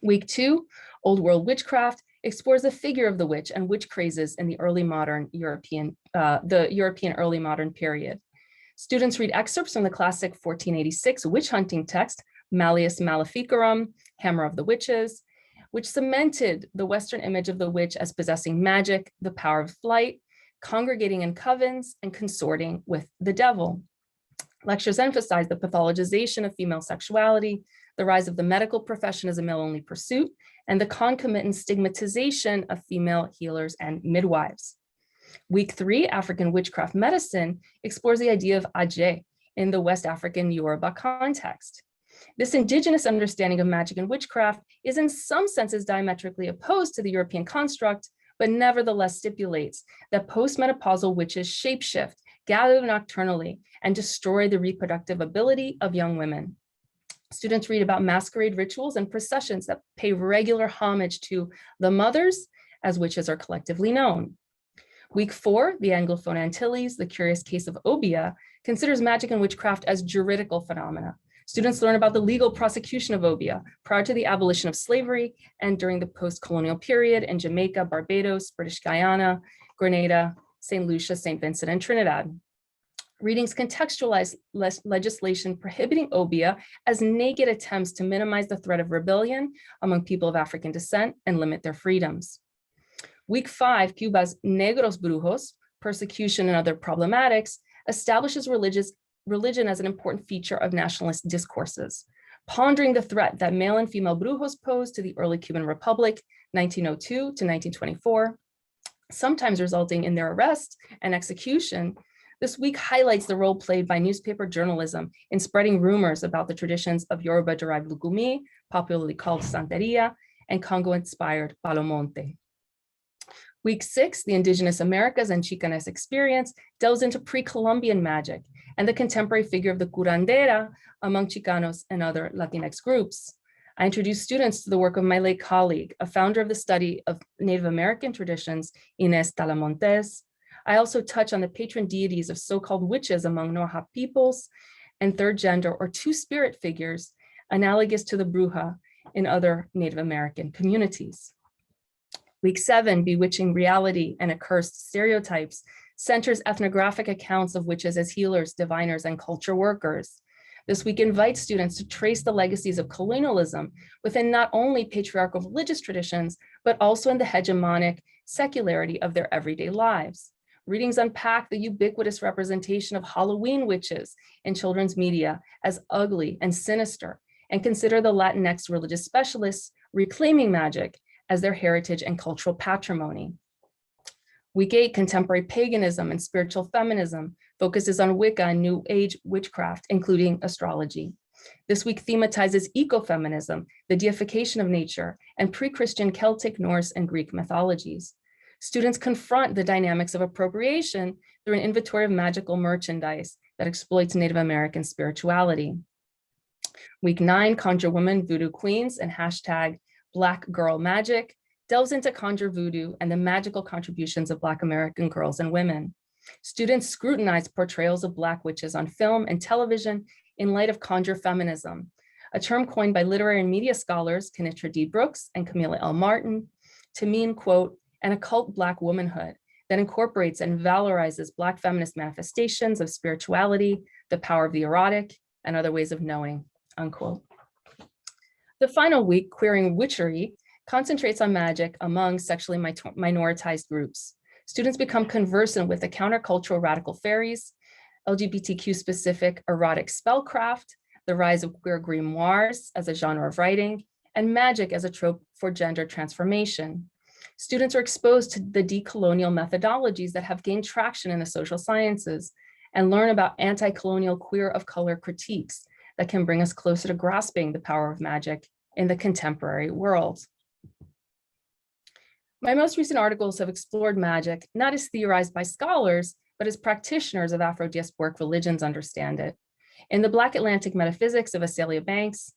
Speaker 4: Week 2, Old World Witchcraft, explores the figure of the witch and witch crazes in the early modern European early modern period. Students read excerpts from the classic 1486 witch hunting text, Malleus Maleficarum, Hammer of the Witches, which cemented the Western image of the witch as possessing magic, the power of flight, congregating in covens, and consorting with the devil. Lectures emphasize the pathologization of female sexuality, the rise of the medical profession as a male-only pursuit, and the concomitant stigmatization of female healers and midwives. Week 3, African Witchcraft Medicine, explores the idea of Aje in the West African Yoruba context. This indigenous understanding of magic and witchcraft is in some senses diametrically opposed to the European construct, but nevertheless stipulates that postmenopausal witches shapeshift, gather nocturnally, and destroy the reproductive ability of young women. Students read about masquerade rituals and processions that pay regular homage to the mothers, as witches are collectively known. Week 4, the Anglophone Antilles, the curious case of Obia, considers magic and witchcraft as juridical phenomena. Students learn about the legal prosecution of Obia prior to the abolition of slavery and during the post-colonial period in Jamaica, Barbados, British Guyana, Grenada, St. Lucia, St. Vincent, and Trinidad. Readings contextualize legislation prohibiting Obia as naked attempts to minimize the threat of rebellion among people of African descent and limit their freedoms. Week 5, Cuba's Negros Brujos, Persecution and Other Problematics, establishes religion as an important feature of nationalist discourses, pondering the threat that male and female brujos posed to the early Cuban Republic, 1902 to 1924, sometimes resulting in their arrest and execution. This week highlights the role played by newspaper journalism in spreading rumors about the traditions of Yoruba-derived lukumi, popularly called Santeria, and Congo-inspired Palomonte. Week 6, the Indigenous Americas and Chicanese experience, delves into pre-Columbian magic and the contemporary figure of the curandera among Chicanos and other Latinx groups. I introduce students to the work of my late colleague, a founder of the study of Native American traditions, Inés Talamontes. I also touch on the patron deities of so-called witches among Noha peoples and third gender or two-spirit figures analogous to the bruja in other Native American communities. Week 7, Bewitching Reality and Accursed Stereotypes, centers ethnographic accounts of witches as healers, diviners, and culture workers. This week invites students to trace the legacies of colonialism within not only patriarchal religious traditions, but also in the hegemonic secularity of their everyday lives. Readings unpack the ubiquitous representation of Halloween witches in children's media as ugly and sinister, and consider the Latinx religious specialists reclaiming magic as their heritage and cultural patrimony. Week 8, Contemporary Paganism and Spiritual Feminism, focuses on Wicca and New Age witchcraft, including astrology. This week thematizes ecofeminism, the deification of nature, and pre-Christian Celtic, Norse, and Greek mythologies. Students confront the dynamics of appropriation through an inventory of magical merchandise that exploits Native American spirituality. Week 9, Conjure Women, Voodoo Queens, and hashtag Black Girl Magic, delves into conjure voodoo and the magical contributions of Black American girls and women. Students scrutinize portrayals of Black witches on film and television in light of conjure feminism, a term coined by literary and media scholars Kenitra D. Brooks and Camila L. Martin to mean, quote, an occult Black womanhood that incorporates and valorizes Black feminist manifestations of spirituality, the power of the erotic, and other ways of knowing, unquote. The final week, Queering Witchery, concentrates on magic among sexually minoritized groups. Students become conversant with the countercultural radical fairies, LGBTQ-specific erotic spellcraft, the rise of queer grimoires as a genre of writing, and magic as a trope for gender transformation. Students are exposed to the decolonial methodologies that have gained traction in the social sciences and learn about anti-colonial queer of color critiques that can bring us closer to grasping the power of magic in the contemporary world. My most recent articles have explored magic, not as theorized by scholars, but as practitioners of Afro-diasporic religions understand it. In the Black Atlantic Metaphysics of Acelia Banks,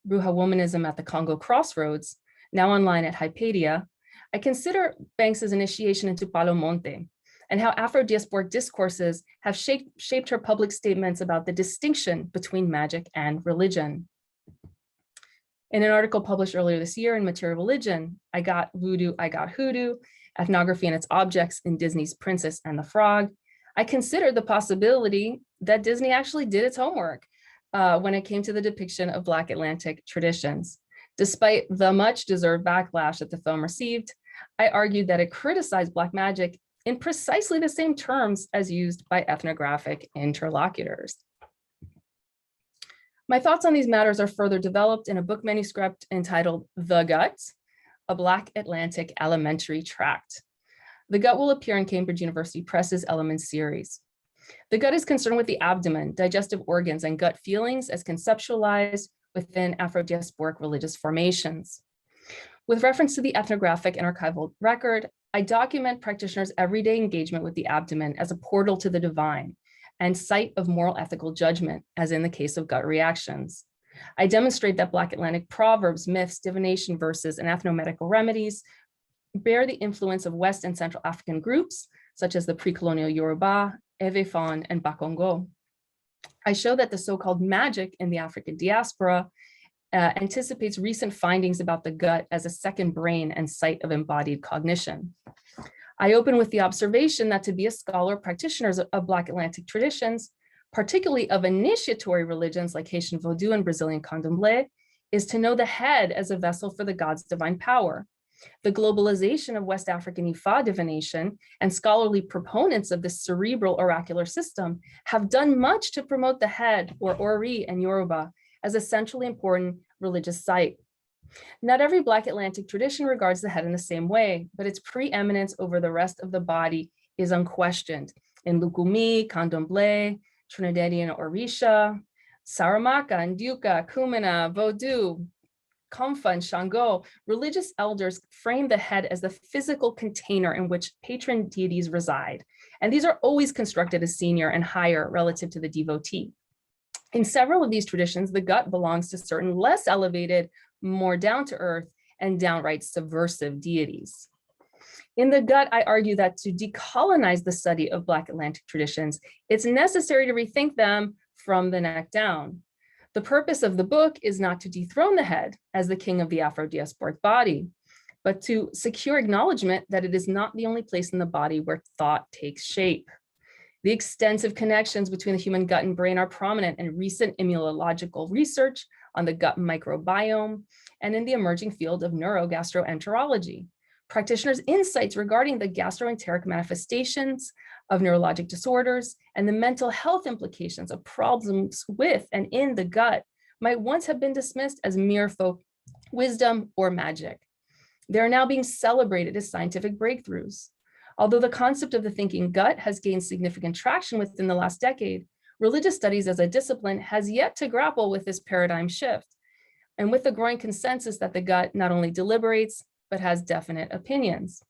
Speaker 4: Bruja Womanism at the Congo Crossroads, now online at Hypatia, I consider Banks's initiation into Palomonte and how Afro-diasporic discourses have shaped her public statements about the distinction between magic and religion. In an article published earlier this year in Material Religion, I Got Voodoo, I Got Hoodoo, Ethnography and Its Objects in Disney's Princess and the Frog, I considered the possibility that Disney actually did its homework when it came to the depiction of Black Atlantic traditions. Despite the much deserved backlash that the film received, I argued that it criticized Black magic in precisely the same terms as used by ethnographic interlocutors. My thoughts on these matters are further developed in a book manuscript entitled The Gut, a Black Atlantic Alimentary Tract. The Gut will appear in Cambridge University Press's Elements series. The gut is concerned with the abdomen, digestive organs, and gut feelings as conceptualized within Afro-diasporic religious formations. With reference to the ethnographic and archival record, I document practitioners' everyday engagement with the abdomen as a portal to the divine and site of moral ethical judgment, as in the case of gut reactions. I demonstrate that Black Atlantic proverbs, myths, divination verses, and ethnomedical remedies bear the influence of West and Central African groups, such as the pre-colonial Yoruba, Evefon, and Bakongo. I show that the so-called magic in the African diaspora anticipates recent findings about the gut as a second brain and site of embodied cognition. I open with the observation that to be a scholar, practitioners of Black Atlantic traditions, particularly of initiatory religions like Haitian Vodou and Brazilian Candomblé, is to know the head as a vessel for the God's divine power. The globalization of West African Ifa divination and scholarly proponents of this cerebral oracular system have done much to promote the head, or Ori and Yoruba, as a centrally important religious site. Not every Black Atlantic tradition regards the head in the same way, but its preeminence over the rest of the body is unquestioned. In Lukumi, Candomblé, Trinidadian Orisha, Saramaka, Nduka, Kumina, Vodou, Komfa, and Shango, religious elders frame the head as the physical container in which patron deities reside. And these are always constructed as senior and higher relative to the devotee. In several of these traditions, the gut belongs to certain less elevated, more down-to-earth, and downright subversive deities. In the gut, I argue that to decolonize the study of Black Atlantic traditions, it's necessary to rethink them from the neck down. The purpose of the book is not to dethrone the head as the king of the Afro-diasporic body, but to secure acknowledgement that it is not the only place in the body where thought takes shape. The extensive connections between the human gut and brain are prominent in recent immunological research on the gut microbiome and in the emerging field of neurogastroenterology. Practitioners' insights regarding the gastroenteric manifestations of neurologic disorders and the mental health implications of problems with and in the gut might once have been dismissed as mere folk wisdom or magic. They are now being celebrated as scientific breakthroughs. Although the concept of the thinking gut has gained significant traction within the last decade, religious studies as a discipline has yet to grapple with this paradigm shift, and with the growing consensus that the gut not only deliberates, but has definite opinions.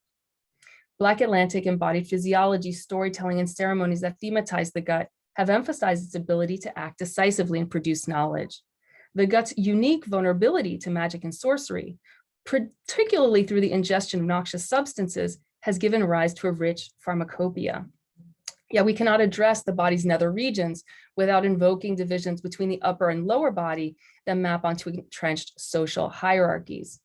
Speaker 4: Black Atlantic embodied physiology, storytelling, and ceremonies that thematize the gut have emphasized its ability to act decisively and produce knowledge. The gut's unique vulnerability to magic and sorcery, particularly through the ingestion of noxious substances, has given rise to a rich pharmacopoeia. Yet we cannot address the body's nether regions without invoking divisions between the upper and lower body that map onto entrenched social hierarchies.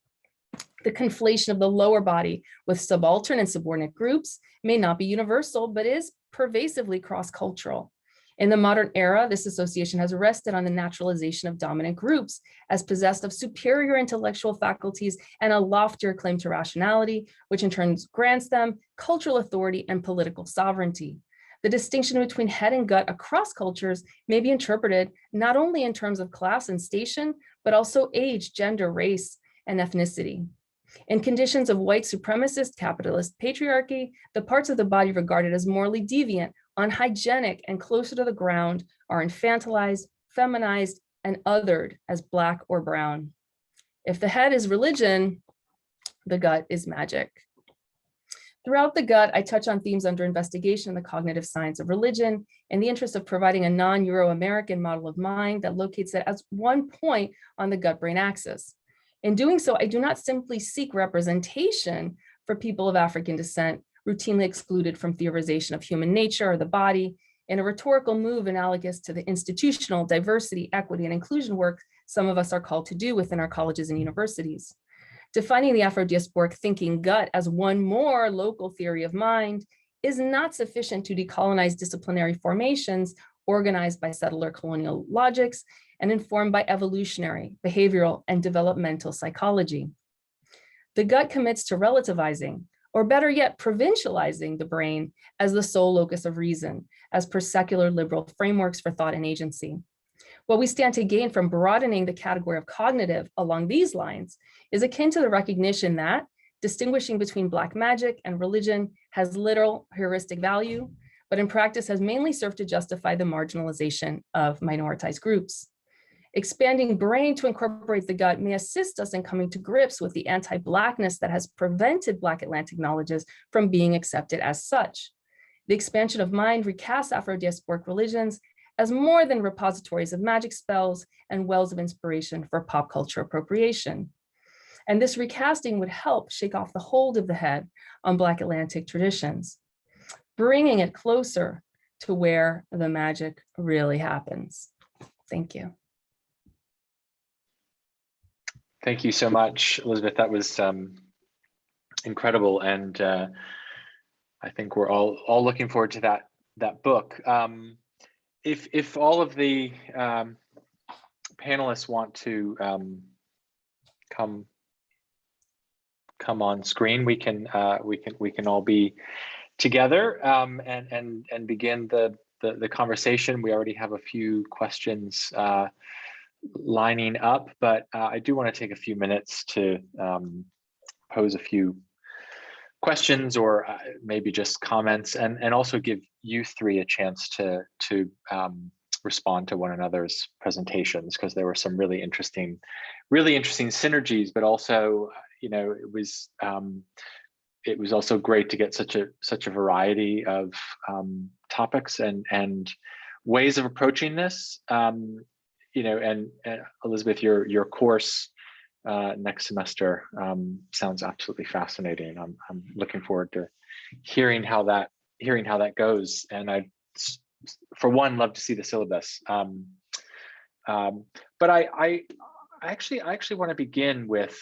Speaker 4: The conflation of the lower body with subaltern and subordinate groups may not be universal, but is pervasively cross-cultural. In the modern era, this association has rested on the naturalization of dominant groups as possessed of superior intellectual faculties and a loftier claim to rationality, which in turn grants them cultural authority and political sovereignty. The distinction between head and gut across cultures may be interpreted not only in terms of class and station, but also age, gender, race, and ethnicity. In conditions of white supremacist capitalist patriarchy, the parts of the body regarded as morally deviant, unhygienic, and closer to the ground are infantilized, feminized, and othered as Black or brown. If the head is religion, the gut is magic. Throughout the gut, I touch on themes under investigation in the cognitive science of religion in the interest of providing a non-Euro-American model of mind that locates it as one point on the gut-brain axis. In doing so, I do not simply seek representation for people of African descent, routinely excluded from theorization of human nature or the body, in a rhetorical move analogous to the institutional diversity, equity, and inclusion work some of us are called to do within our colleges and universities. Defining the Afro-diasporic thinking gut as one more local theory of mind is not sufficient to decolonize disciplinary formations organized by settler colonial logics and informed by evolutionary, behavioral, and developmental psychology. The gut commits to relativizing, or better yet, provincializing the brain as the sole locus of reason, as per secular liberal frameworks for thought and agency. What we stand to gain from broadening the category of cognitive along these lines is akin to the recognition that distinguishing between Black magic and religion has little heuristic value, but in practice has mainly served to justify the marginalization of minoritized groups. Expanding brain to incorporate the gut may assist us in coming to grips with the anti-Blackness that has prevented Black Atlantic knowledges from being accepted as such. The expansion of mind recasts Afro-diasporic religions as more than repositories of magic spells and wells of inspiration for pop culture appropriation. And this recasting would help shake off the hold of the head on Black Atlantic traditions, bringing it closer to where the magic really happens. Thank you.
Speaker 1: Thank you so much, Elizabeth. That was incredible, and I think we're all looking forward to that book. If all of the panelists want to come on screen, we can all be together and begin the conversation. We already have a few questions lining up, but I do want to take a few minutes to pose a few questions or maybe just comments, and also give you three a chance to respond to one another's presentations, because there were some really interesting synergies, but also, you know, it was also great to get such a variety of topics and ways of approaching this. You know, and Elizabeth, your course next semester sounds absolutely fascinating. I'm looking forward to hearing how that goes, and I, for one, love to see the syllabus. But I actually want to begin with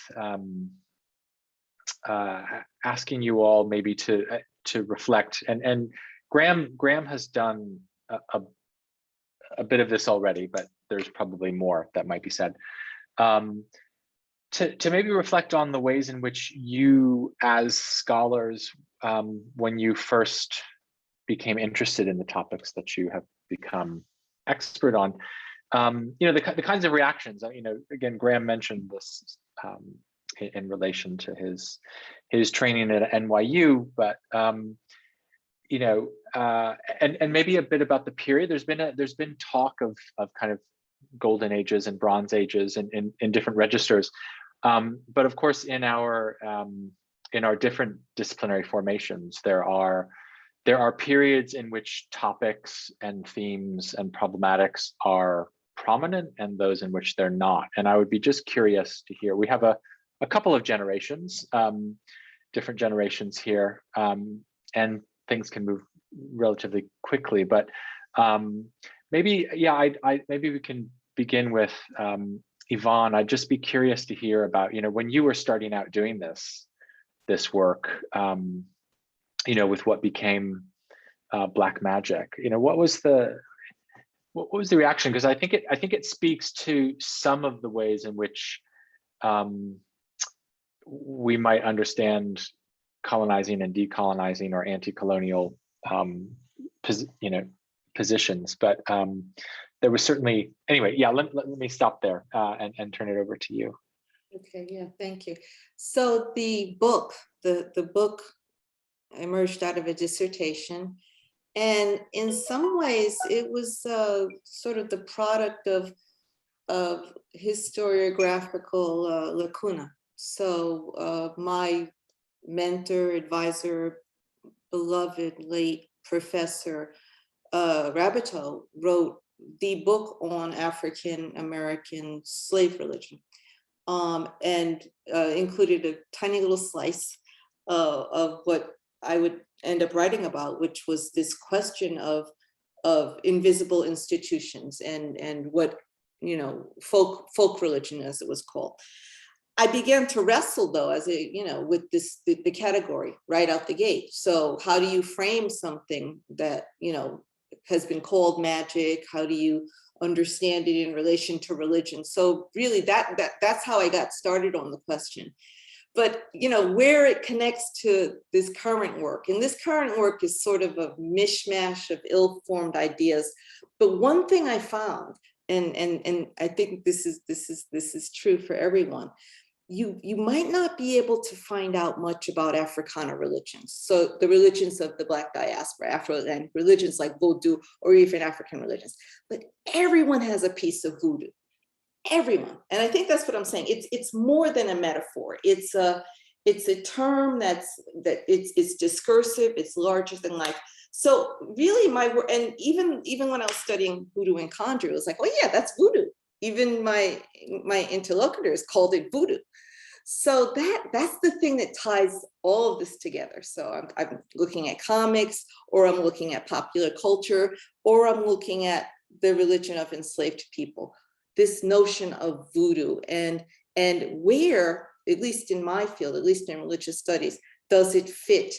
Speaker 1: asking you all maybe to reflect, and Graham has done a bit of this already, but there's probably more that might be said. To maybe reflect on the ways in which you, as scholars, when you first became interested in the topics that you have become expert on, you know, the kinds of reactions. You know, again, Graham mentioned this in relation to his training at NYU, but you know, and maybe a bit about the period. There's been talk of kind of golden ages and bronze ages in different registers, but of course in our different disciplinary formations, there are periods in which topics and themes and problematics are prominent, and those in which they're not. And I would be just curious to hear. We have a couple of generations, different generations here, and things can move relatively quickly, but maybe, yeah, maybe we can begin with Yvonne. I'd just be curious to hear about, you know, when you were starting out doing this work, you know, with what became Black magic, you know, what was the reaction? Because I think it speaks to some of the ways in which we might understand colonizing and decolonizing or anti-colonial positions, but there was certainly, anyway, yeah, let me stop there and turn it over to you.
Speaker 2: Okay, yeah, thank you. So the book emerged out of a dissertation, and in some ways it was sort of the product of historiographical lacuna. So my mentor, advisor, beloved late Professor Raboteau wrote the book on African American slave religion, and included a tiny little slice of what I would end up writing about, which was this question of invisible institutions and what, you know, folk religion, as it was called. I began to wrestle, though, with the category right out the gate. So how do you frame something that, you know, has been called magic? How do you understand it in relation to religion? So really that's how I got started on the question. But, you know, where it connects to this current work, and this current work is sort of a mishmash of ill-formed ideas. But one thing I found and I think this is true for everyone. You might not be able to find out much about Africana religions. So the religions of the Black diaspora, Afro-Atlantic religions like Vodou, or even African religions. But everyone has a piece of voodoo, everyone. And I think that's what I'm saying. It's more than a metaphor. It's a term it's discursive, it's larger than life. So really my work, and even when I was studying voodoo and conjure, it was like, oh yeah, that's voodoo. Even my interlocutors called it voodoo. So that's the thing that ties all of this together. So I'm looking at comics, or I'm looking at popular culture, or I'm looking at the religion of enslaved people. This notion of voodoo, and where, at least in my field, at least in religious studies, does it fit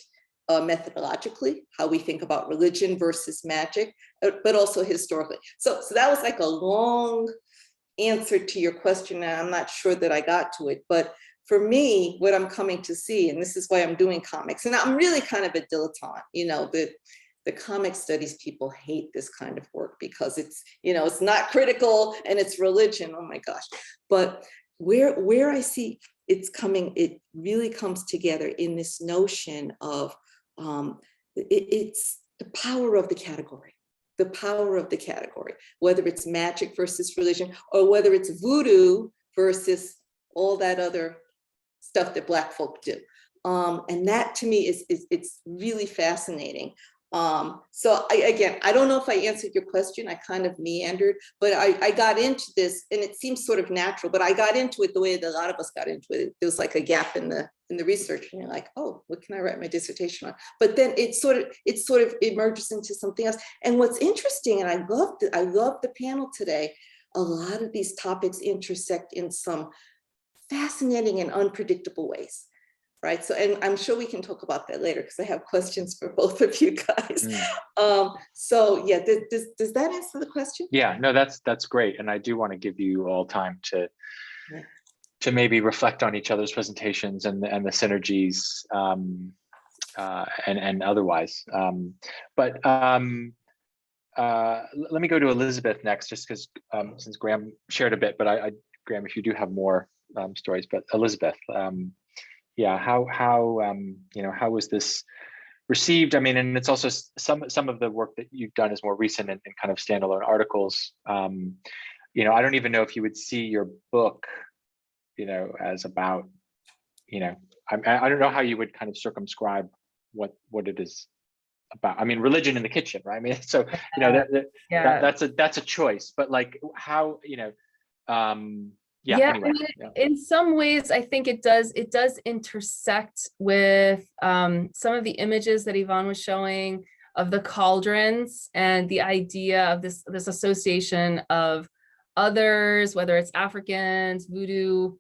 Speaker 2: methodologically, how we think about religion versus magic, but also historically. So that was like a long answer to your question, and I'm not sure that I got to it, but for me, what I'm coming to see, and this is why I'm doing comics, and I'm really kind of a dilettante, the comic studies people hate this kind of work because it's, it's not critical and it's religion, oh my gosh. But where I see it's coming, it really comes together in this notion of, it's the power of the category. The power of the category, whether it's magic versus religion, or whether it's voodoo versus all that other stuff that Black folk do. And that to me it's really fascinating. So I don't know if I answered your question. I kind of meandered, but I got into this, and it seems sort of natural, but I got into it the way that a lot of us got into it. There was like a gap in the research, and you're like, oh, what can I write my dissertation on? But then it sort of emerges into something else. And what's interesting, and I love the panel today, a lot of these topics intersect in some fascinating and unpredictable ways. Right. So, and I'm sure we can talk about that later because I have questions for both of you guys. So yeah, does that answer the question?
Speaker 1: Yeah, no, that's great. And I do want to give you all time to maybe reflect on each other's presentations and the synergies and otherwise. But let me go to Elizabeth next, just because since Graham shared a bit, but Graham, if you do have more stories, but Elizabeth, yeah, how was this received? I mean, and it's also some of the work that you've done is more recent and kind of standalone articles. I don't even know if you would see your book, as about, I don't know how you would kind of circumscribe what it is about. I mean, religion in the kitchen, right? I mean, so that's a choice, but like how, anyway,
Speaker 4: I mean, in some ways, I think it does intersect with some of the images that Yvonne was showing of the cauldrons and the idea of this association of others, whether it's Africans, voodoo,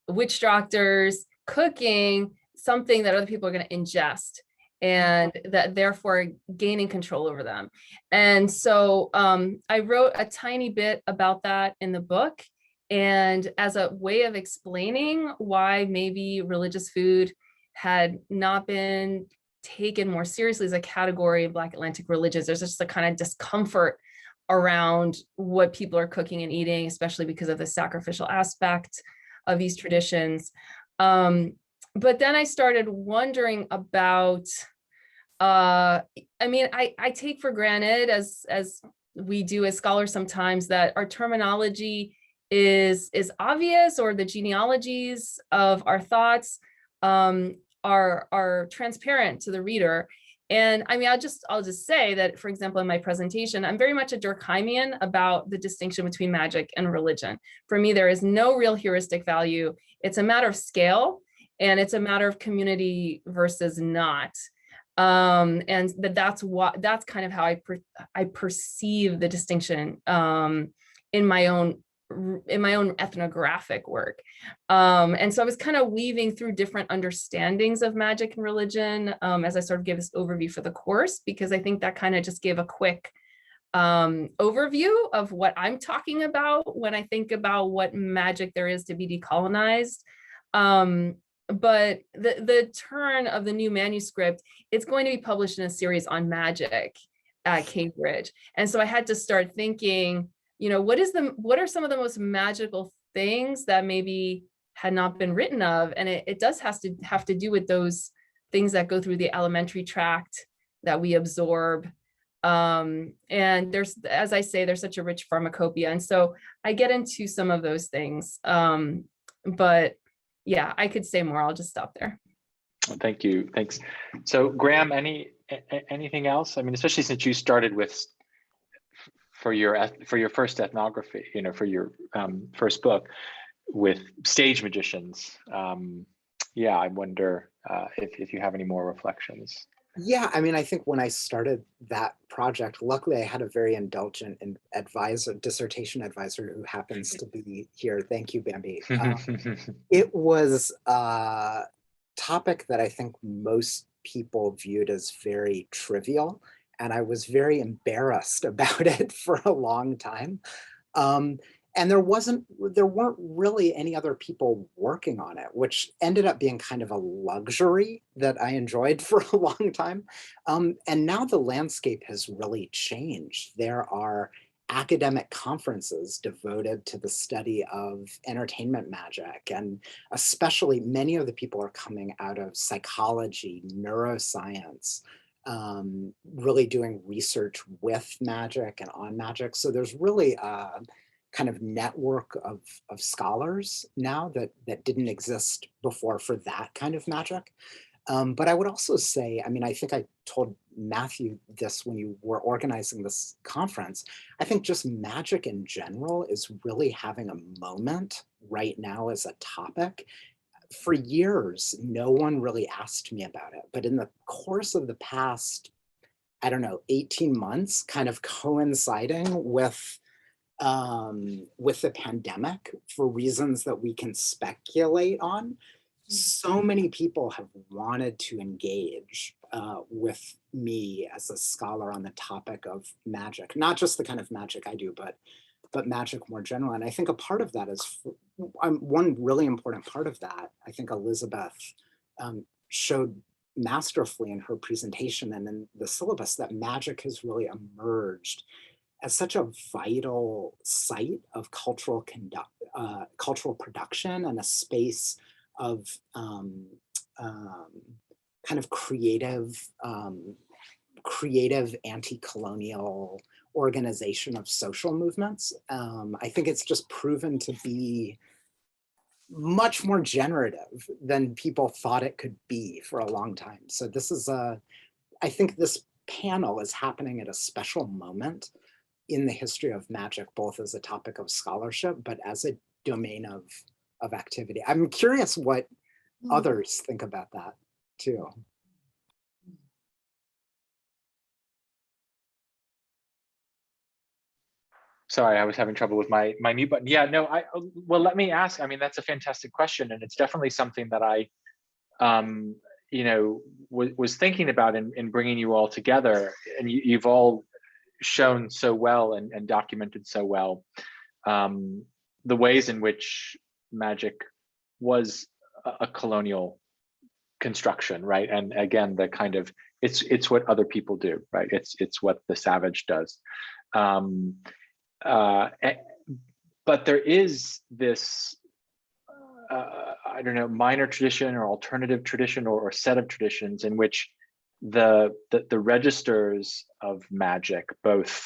Speaker 4: witch doctors, cooking something that other people are going to ingest, and that therefore gaining control over them. And so I wrote a tiny bit about that in the book. And as a way of explaining why maybe religious food had not been taken more seriously as a category in Black Atlantic religions, there's just a kind of discomfort around what people are cooking and eating, especially because of the sacrificial aspect of these traditions. But then I started wondering about, I mean, I take for granted, as we do as scholars sometimes, that our terminology is obvious, or the genealogies of our thoughts are transparent to the reader. And I mean, I'll just say that, for example, in my presentation, I'm very much a Durkheimian about the distinction between magic and religion. For me, there is no real heuristic value. It's a matter of scale, and it's a matter of community versus not. And that's kind of how I perceive the distinction in my own ethnographic work. And so I was kind of weaving through different understandings of magic and religion as I sort of gave this overview for the course, because I think that kind of just gave a quick overview of what I'm talking about when I think about what magic there is to be decolonized. But the turn of the new manuscript, it's going to be published in a series on magic at Cambridge. And so I had to start thinking, what are some of the most magical things that maybe had not been written of? And it does have to do with those things that go through the alimentary tract that we absorb. And there's, as I say, there's such a rich pharmacopoeia. And so I get into some of those things. But yeah, I could say more. I'll just stop there.
Speaker 1: Thank you. Thanks. So Graham, anything else? I mean, especially since you started with for your first ethnography, for your first book with stage magicians. Yeah, I wonder if you have any more reflections.
Speaker 3: Yeah, I mean, I think when I started that project, luckily I had a very indulgent dissertation advisor who happens to be here. Thank you, Bambi. It was a topic that I think most people viewed as very trivial, and I was very embarrassed about it for a long time. And there weren't really any other people working on it, which ended up being kind of a luxury that I enjoyed for a long time. And now the landscape has really changed. There are academic conferences devoted to the study of entertainment magic, and especially many of the people are coming out of psychology, neuroscience, really doing research with magic and on magic. So there's really a kind of network of scholars now that didn't exist before for that kind of magic. But I would also say, I mean, I think I told Matthew this when you were organizing this conference, I think just magic in general is really having a moment right now as a topic. For years, no one really asked me about it, but in the course of the past, I don't know, 18 months, kind of coinciding with the pandemic, for reasons that we can speculate on, so many people have wanted to engage with me as a scholar on the topic of magic, not just the kind of magic I do, but magic more general. And I think a part of that is, one really important part of that, I think Elizabeth showed masterfully in her presentation and in the syllabus, that magic has really emerged as such a vital site of cultural production, and a space of kind of creative anti-colonial organization of social movements. I think it's just proven to be much more generative than people thought it could be for a long time. So this is I think this panel is happening at a special moment in the history of magic, both as a topic of scholarship, but as a domain of activity. I'm curious what others think about that too.
Speaker 1: Sorry, I was having trouble with my mute button. Yeah, no, well, let me ask. I mean, that's a fantastic question, and it's definitely something that I, was thinking about in bringing you all together. And you've all shown so well and documented so well the ways in which magic was a colonial construction, right? And again, the kind of it's what other people do, right? It's what the savage does. But there is this I don't know, minor tradition or alternative tradition or set of traditions in which the registers of magic, both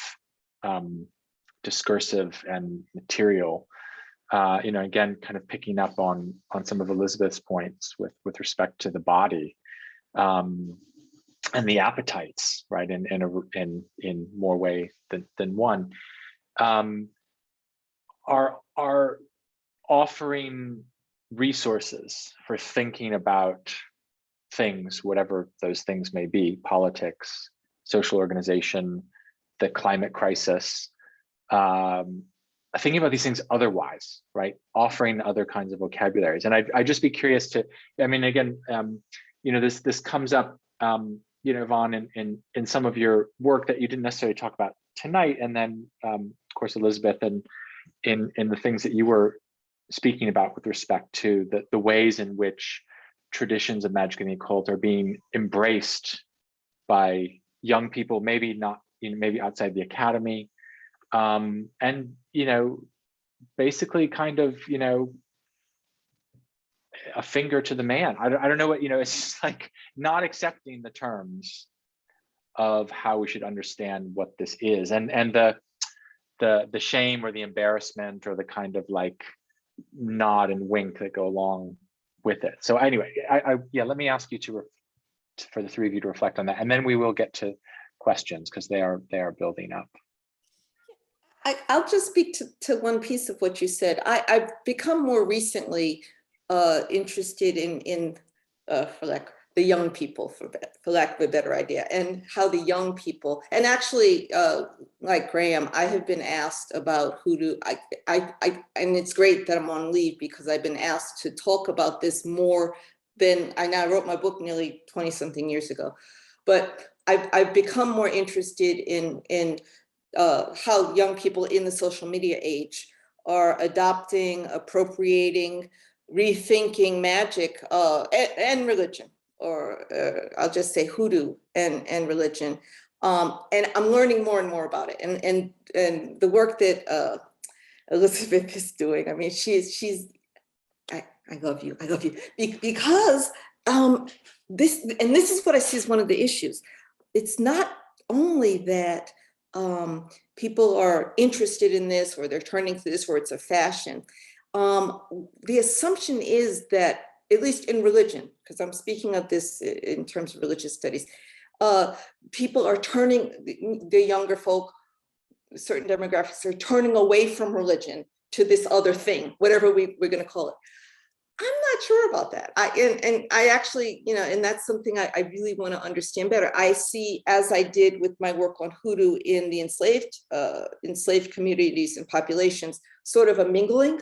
Speaker 1: discursive and material, again, kind of picking up on some of Elizabeth's points with respect to the body and the appetites, right, in more ways than one, are offering resources for thinking about things, whatever those things may be: politics, social organization, the climate crisis, thinking about these things otherwise, right? Offering other kinds of vocabularies. And I'd just be curious to, I mean, again, this comes up, Yvonne, in some of your work that you didn't necessarily talk about tonight. And then, of course, Elizabeth, and in the things that you were speaking about with respect to the ways in which traditions of magic and the occult are being embraced by young people, maybe not, maybe outside the academy, and you know, basically kind of, you know, a finger to the man. I don't know what, you know, it's just like not accepting the terms of how we should understand what this is, and the shame or the embarrassment or the kind of like nod and wink that go along with it. So anyway, yeah, let me ask you for the three of you to reflect on that, and then we will get to questions because they are building up.
Speaker 2: I'll just speak to one piece of what you said. I've become more recently interested in for like the young people, for lack of a better idea, and how the young people, and actually like Graham, I have been asked about hoodoo. And it's great that I'm on leave because I've been asked to talk about this more than I wrote my book nearly 20 something years ago, but I've become more interested in how young people in the social media age are adopting, appropriating, rethinking magic and religion, or I'll just say hoodoo and religion. And I'm learning more and more about it. And the work that Elizabeth is doing, I mean, I love you, because this is what I see as one of the issues. It's not only that people are interested in this, or they're turning to this, or it's a fashion. The assumption is that, at least in religion, because I'm speaking of this in terms of religious studies, people are turning, the younger folk, certain demographics are turning away from religion to this other thing, whatever we're going to call it. I'm not sure about that. I actually, you know, and that's something I really want to understand better. I see, as I did with my work on hoodoo in the enslaved communities and populations, sort of a mingling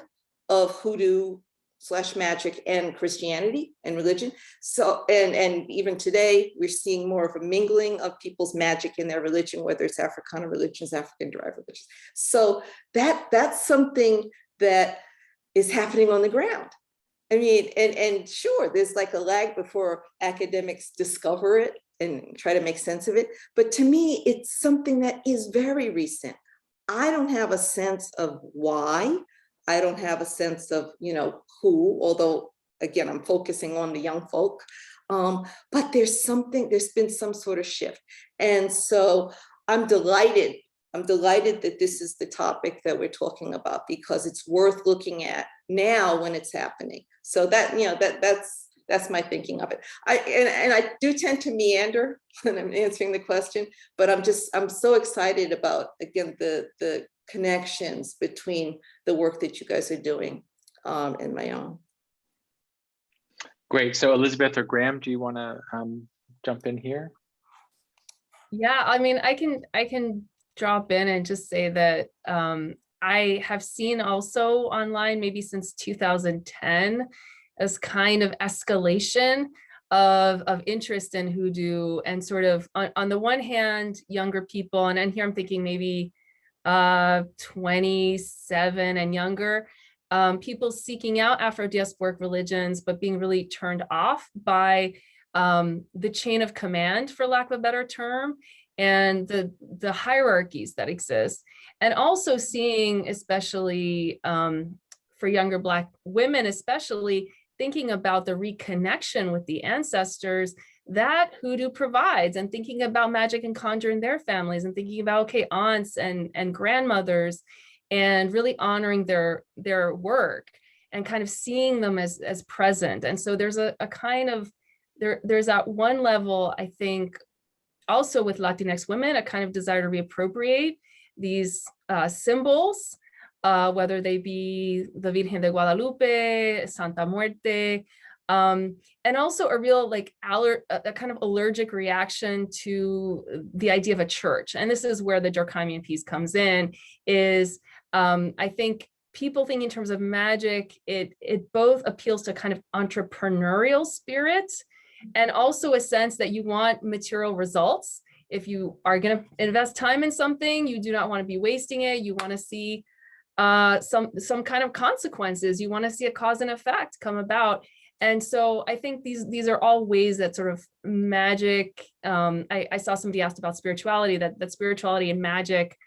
Speaker 2: of hoodoo / magic and Christianity and religion. So, and even today, we're seeing more of a mingling of people's magic in their religion, whether it's Africana religions, African derived religions. So that's something that is happening on the ground. I mean, and sure, there's like a lag before academics discover it and try to make sense of it. But to me, it's something that is very recent. I don't have a sense of why. I don't have a sense of, you know, who, although again, I'm focusing on the young folk. But there's been some sort of shift. And so I'm delighted that this is the topic that we're talking about, because it's worth looking at now when it's happening. So that, you know, that's my thinking of it. I do tend to meander when I'm answering the question, but I'm so excited about, again, the connections between the work that you guys are doing and my own.
Speaker 1: Great. So Elizabeth or Graham, do you want to jump in here?
Speaker 4: Yeah, I mean, I can drop in and just say that I have seen also online, maybe since 2010, as kind of escalation of interest in hoodoo, and sort of on the one hand, younger people, and here I'm thinking maybe 27 and younger, people seeking out Afro-diasporic religions, but being really turned off by the chain of command, for lack of a better term, and the hierarchies that exist. And also seeing, especially for younger Black women, especially thinking about the reconnection with the ancestors that hoodoo provides, and thinking about magic and conjure in their families, and thinking about, okay, aunts and grandmothers, and really honoring their work and kind of seeing them as present. And so there's a kind of, there's at one level, I think, also with Latinx women, a kind of desire to reappropriate these symbols, whether they be the Virgen de Guadalupe, Santa Muerte, and also a real like a kind of allergic reaction to the idea of a church. And this is where the Durkheimian piece comes in, is I think people think in terms of magic, it both appeals to kind of entrepreneurial spirit, and also a sense that you want material results. If you are going to invest time in something, you do not want to be wasting it. You want to see some kind of consequences. You want to see a cause and effect come about. And so I think these are all ways that sort of magic, I saw somebody asked about spirituality, that spirituality and magic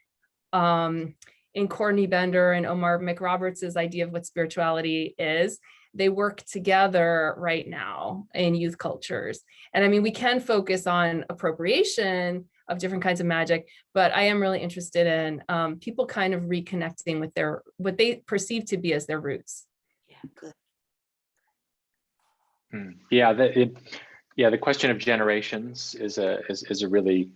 Speaker 4: in Courtney Bender and Omar McRoberts' idea of what spirituality is. They work together right now in youth cultures. And I mean, we can focus on appropriation of different kinds of magic, but I am really interested in people kind of reconnecting with what they perceive to be as their roots.
Speaker 2: Yeah, good.
Speaker 1: Yeah, the question of generations is a really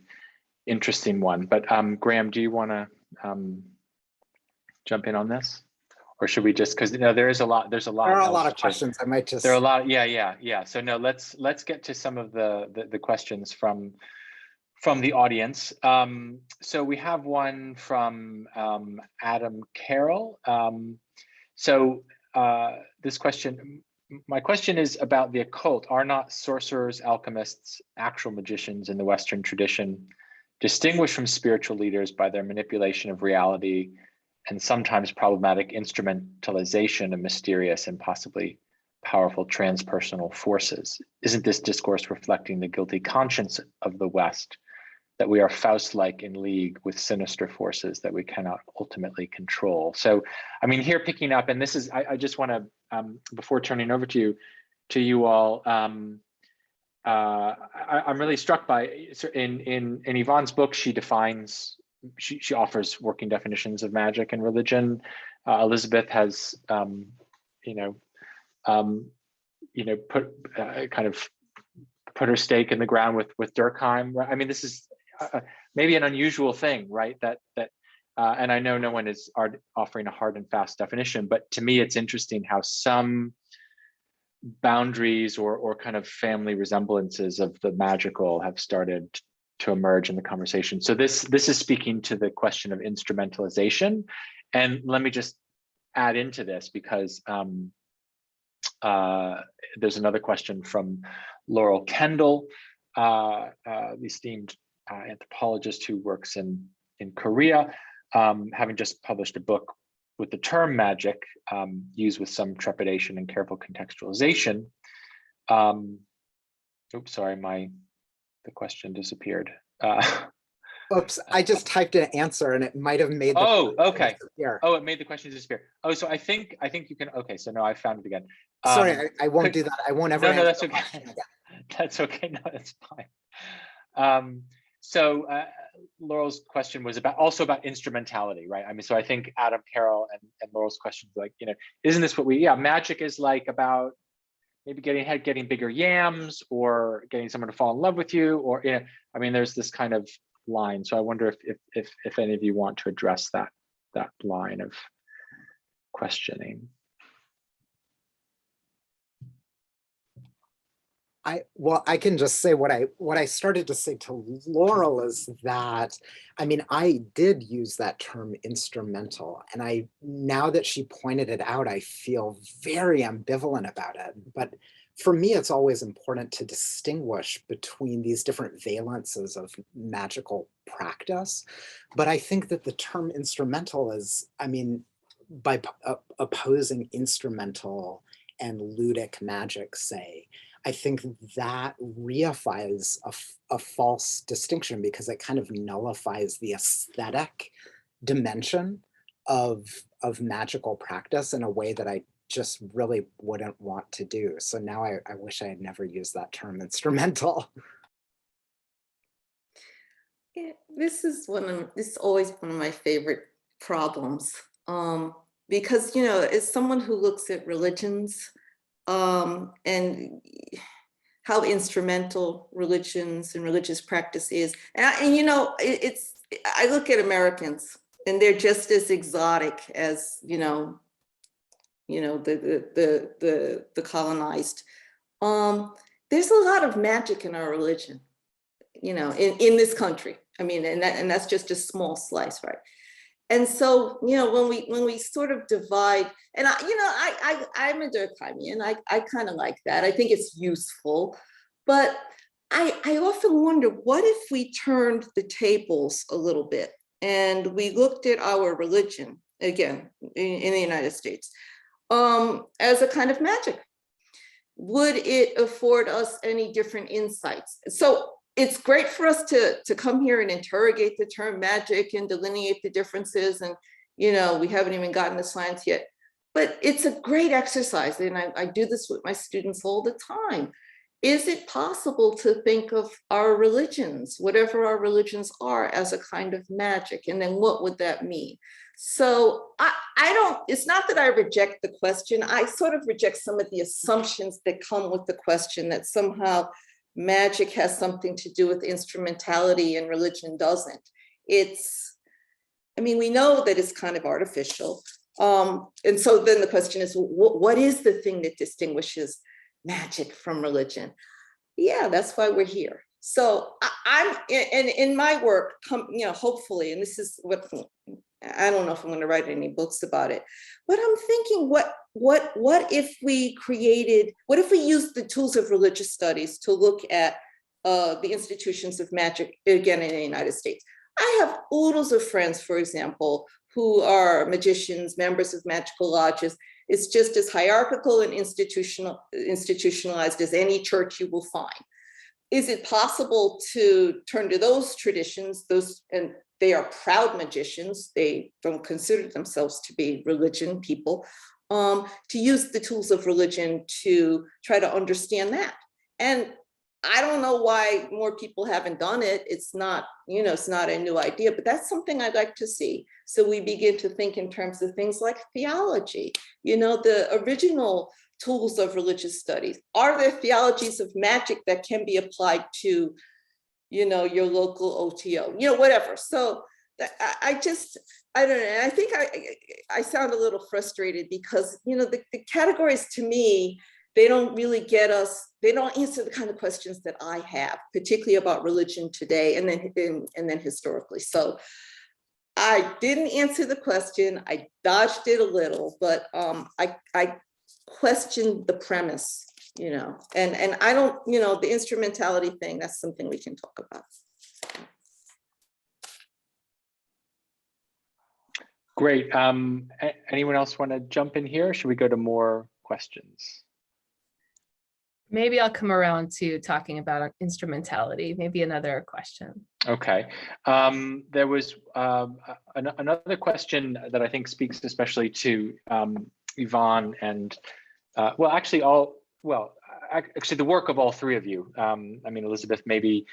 Speaker 1: interesting one. But Graham, do you want to jump in on this, or should we just, because there's a lot. There
Speaker 3: are a lot of questions. I might just.
Speaker 1: There are a lot. Yeah. So no, let's get to some of the questions from the audience. So we have one from Adam Carroll. This question. My question is about the occult. Are not sorcerers, alchemists, actual magicians in the Western tradition distinguished from spiritual leaders by their manipulation of reality and sometimes problematic instrumentalization of mysterious and possibly powerful transpersonal forces? Isn't this discourse reflecting the guilty conscience of the West that we are Faust-like in league with sinister forces that we cannot ultimately control? So, I mean, here picking up, and this is, I just want to, before turning over to you all, I'm really struck by, in Yvonne's book, she defines, she offers working definitions of magic and religion. Elizabeth has, put her stake in the ground with Durkheim. I mean, this is maybe an unusual thing, right? And I know no one is offering a hard and fast definition, but to me, it's interesting how some boundaries or kind of family resemblances of the magical have started to emerge in the conversation. So this is speaking to the question of instrumentalization. And let me just add into this, because there's another question from Laurel Kendall, the esteemed anthropologist who works in Korea, having just published a book with the term magic used with some trepidation and careful contextualization. Oops, sorry, the question disappeared.
Speaker 3: Oops, I just typed an answer and it might have made the
Speaker 1: okay.
Speaker 3: disappear.
Speaker 1: Oh, it made the question disappear. Oh, so I think you can, okay, so no, I found it again.
Speaker 3: Sorry, I won't do that. I won't ever.
Speaker 1: No, that's okay. That's okay, no, that's fine. So Laurel's question was also about instrumentality, right? I mean, so I think Adam Carroll and Laurel's question was like, isn't this what magic is like about maybe getting bigger yams or getting someone to fall in love with you, or I mean, there's this kind of line. So I wonder if any of you want to address that line of questioning.
Speaker 3: I can just say what I started to say to Laurel is that, I mean, I did use that term instrumental, and now that she pointed it out, I feel very ambivalent about it. But for me, it's always important to distinguish between these different valences of magical practice. But I think that the term instrumental is, I mean, by opposing instrumental and ludic magic, say, I think that reifies a false distinction, because it kind of nullifies the aesthetic dimension of magical practice in a way that I just really wouldn't want to do. So now I wish I had never used that term instrumental.
Speaker 2: Yeah, this is always one of my favorite problems, because as someone who looks at religions and how instrumental religions and religious practice is, and I look at Americans and they're just as exotic as the colonized. There's a lot of magic in our religion, in this country. I mean, and that's just a small slice, right? And so, when we sort of divide, and I'm a Durkheimian, I kind of like that. I think it's useful, but I often wonder, what if we turned the tables a little bit and we looked at our religion, again, in the United States, as a kind of magic? Would it afford us any different insights? So it's great for us to come here and interrogate the term magic and delineate the differences and You know, we haven't even gotten to science yet, but it's a great exercise. And I do this with my students all the time. Is it possible to think of our religions, whatever our religions are, as a kind of magic? And then what would that mean? So I don't, it's not that I reject the question. I sort of reject some of the assumptions that come with the question, that somehow magic has something to do with instrumentality and religion doesn't. I mean, we know that it's kind of artificial. And so then the question is, what is the thing that distinguishes magic from religion? Yeah, that's why we're here. So I'm in my work, you know, hopefully, and this is what, I don't know if I'm going to write any books about it, but I'm thinking, what if we used the tools of religious studies to look at the institutions of magic, again, in the United States? I have oodles of friends, for example, who are magicians, members of magical lodges. It's just as hierarchical and institutionalized as any church you will find. Is it possible to turn to those traditions, and they are proud magicians, they don't consider themselves to be religion people, to use the tools of religion to try to understand that? And I don't know why more people haven't done it. It's not, you know, it's not a new idea, but that's something I'd like to see. So we begin to think in terms of things like theology, you know, the original tools of religious studies. Are there theologies of magic that can be applied to, you know, your local OTO, you know, whatever. So I don't know. I think I sound a little frustrated because, you know, the categories to me, they don't really get us, they don't answer the kind of questions that I have, particularly about religion today and then historically. So I didn't answer the question. I dodged it a little, but I questioned the premise, you know, and I don't, you know, the instrumentality thing, that's something we can talk about.
Speaker 1: Great. Anyone else want to jump in here? Should we go to more questions?
Speaker 4: Maybe I'll come around to talking about instrumentality, maybe another question.
Speaker 1: Okay. There was another question that I think speaks especially to Yvonne and, well, actually actually the work of all three of you. I mean, Elizabeth, maybe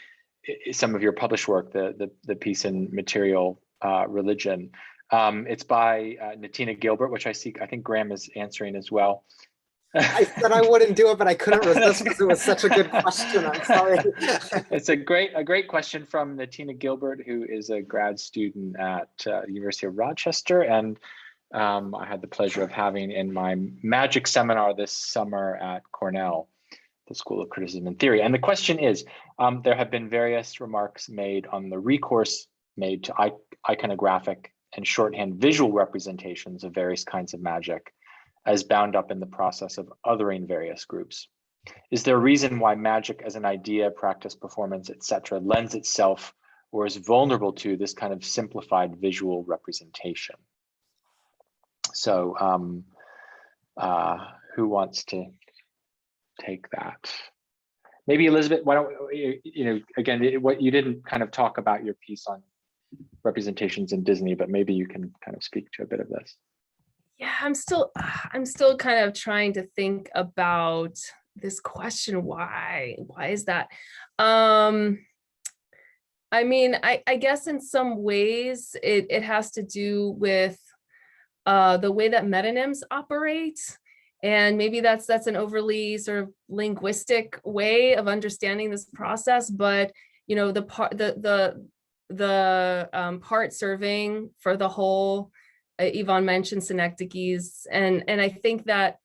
Speaker 1: some of your published work, the piece in Material Religion. It's by Natina Gilbert, which I think Graham is answering as well.
Speaker 3: I said I wouldn't do it, but I couldn't resist because it was such a good question. I'm sorry.
Speaker 1: It's a great question from Natina Gilbert, who is a grad student at the University of Rochester, and I had the pleasure of having in my magic seminar this summer at Cornell, the School of Criticism and Theory. And the question is, there have been various remarks made on the recourse made to iconographic and shorthand visual representations of various kinds of magic as bound up in the process of othering various groups. Is there a reason why magic as an idea, practice, performance, etc., lends itself or is vulnerable to this kind of simplified visual representation? So who wants to take that? Maybe Elizabeth, why don't, you know, again, what you didn't kind of talk about your piece on representations in Disney, but maybe you can kind of speak to a bit of this.
Speaker 4: Yeah, I'm still kind of trying to think about this question. Why is that? I mean, I guess in some ways it has to do with the way that metonyms operate. And maybe that's an overly sort of linguistic way of understanding this process. But, you know, the part serving for the whole, Yvonne mentioned synecdoches, and I think that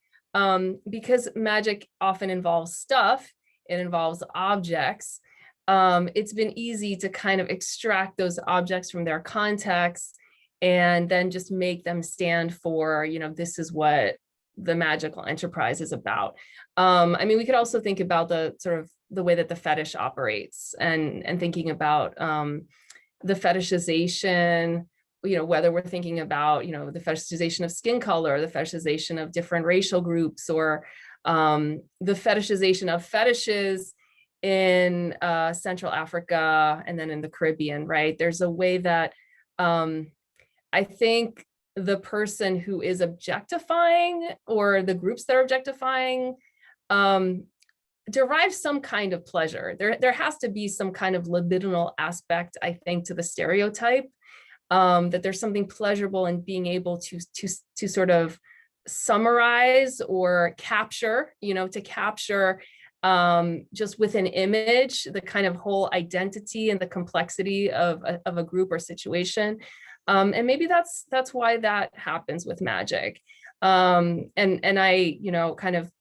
Speaker 4: because magic often involves stuff, it involves objects, it's been easy to kind of extract those objects from their context and then just make them stand for, you know, this is what the magical enterprise is about. I mean, we could also think about the sort of the way that the fetish operates and thinking about the fetishization, you know, whether we're thinking about, you know, the fetishization of skin color, the fetishization of different racial groups, or the fetishization of fetishes in Central Africa and then in the Caribbean, right? There's a way that I think the person who is objectifying or the groups that are objectifying derive some kind of pleasure. There has to be some kind of libidinal aspect, I think, to the stereotype, that there's something pleasurable in being able to sort of summarize or capture, to capture just with an image, the kind of whole identity and the complexity of a group or situation. And maybe that's why that happens with magic. And I, kind of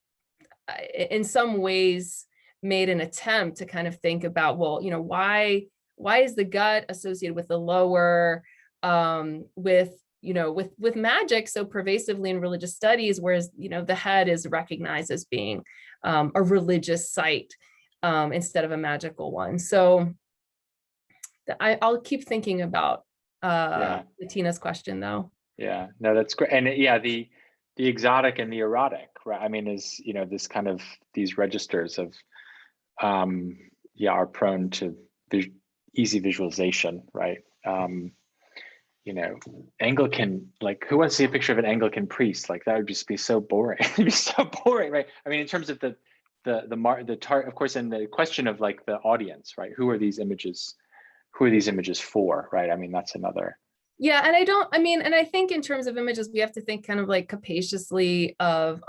Speaker 4: in some ways made an attempt to kind of think about, well, why is the gut associated with the lower, with magic so pervasively in religious studies, whereas, the head is recognized as being a religious site instead of a magical one. So I'll keep thinking about Tina's question though.
Speaker 1: Yeah, no, that's great. And yeah, the exotic and the erotic, right? I mean, is, this kind of, these registers of, are prone to easy visualization, right? Anglican, like, who wants to see a picture of an Anglican priest? Like, that would just be so boring. It'd be so boring, right? I mean, in terms of the of course, and the question of like the audience, right? Who are these images for, right? I mean, that's another.
Speaker 4: Yeah, and I think in terms of images, we have to think kind of like capaciously of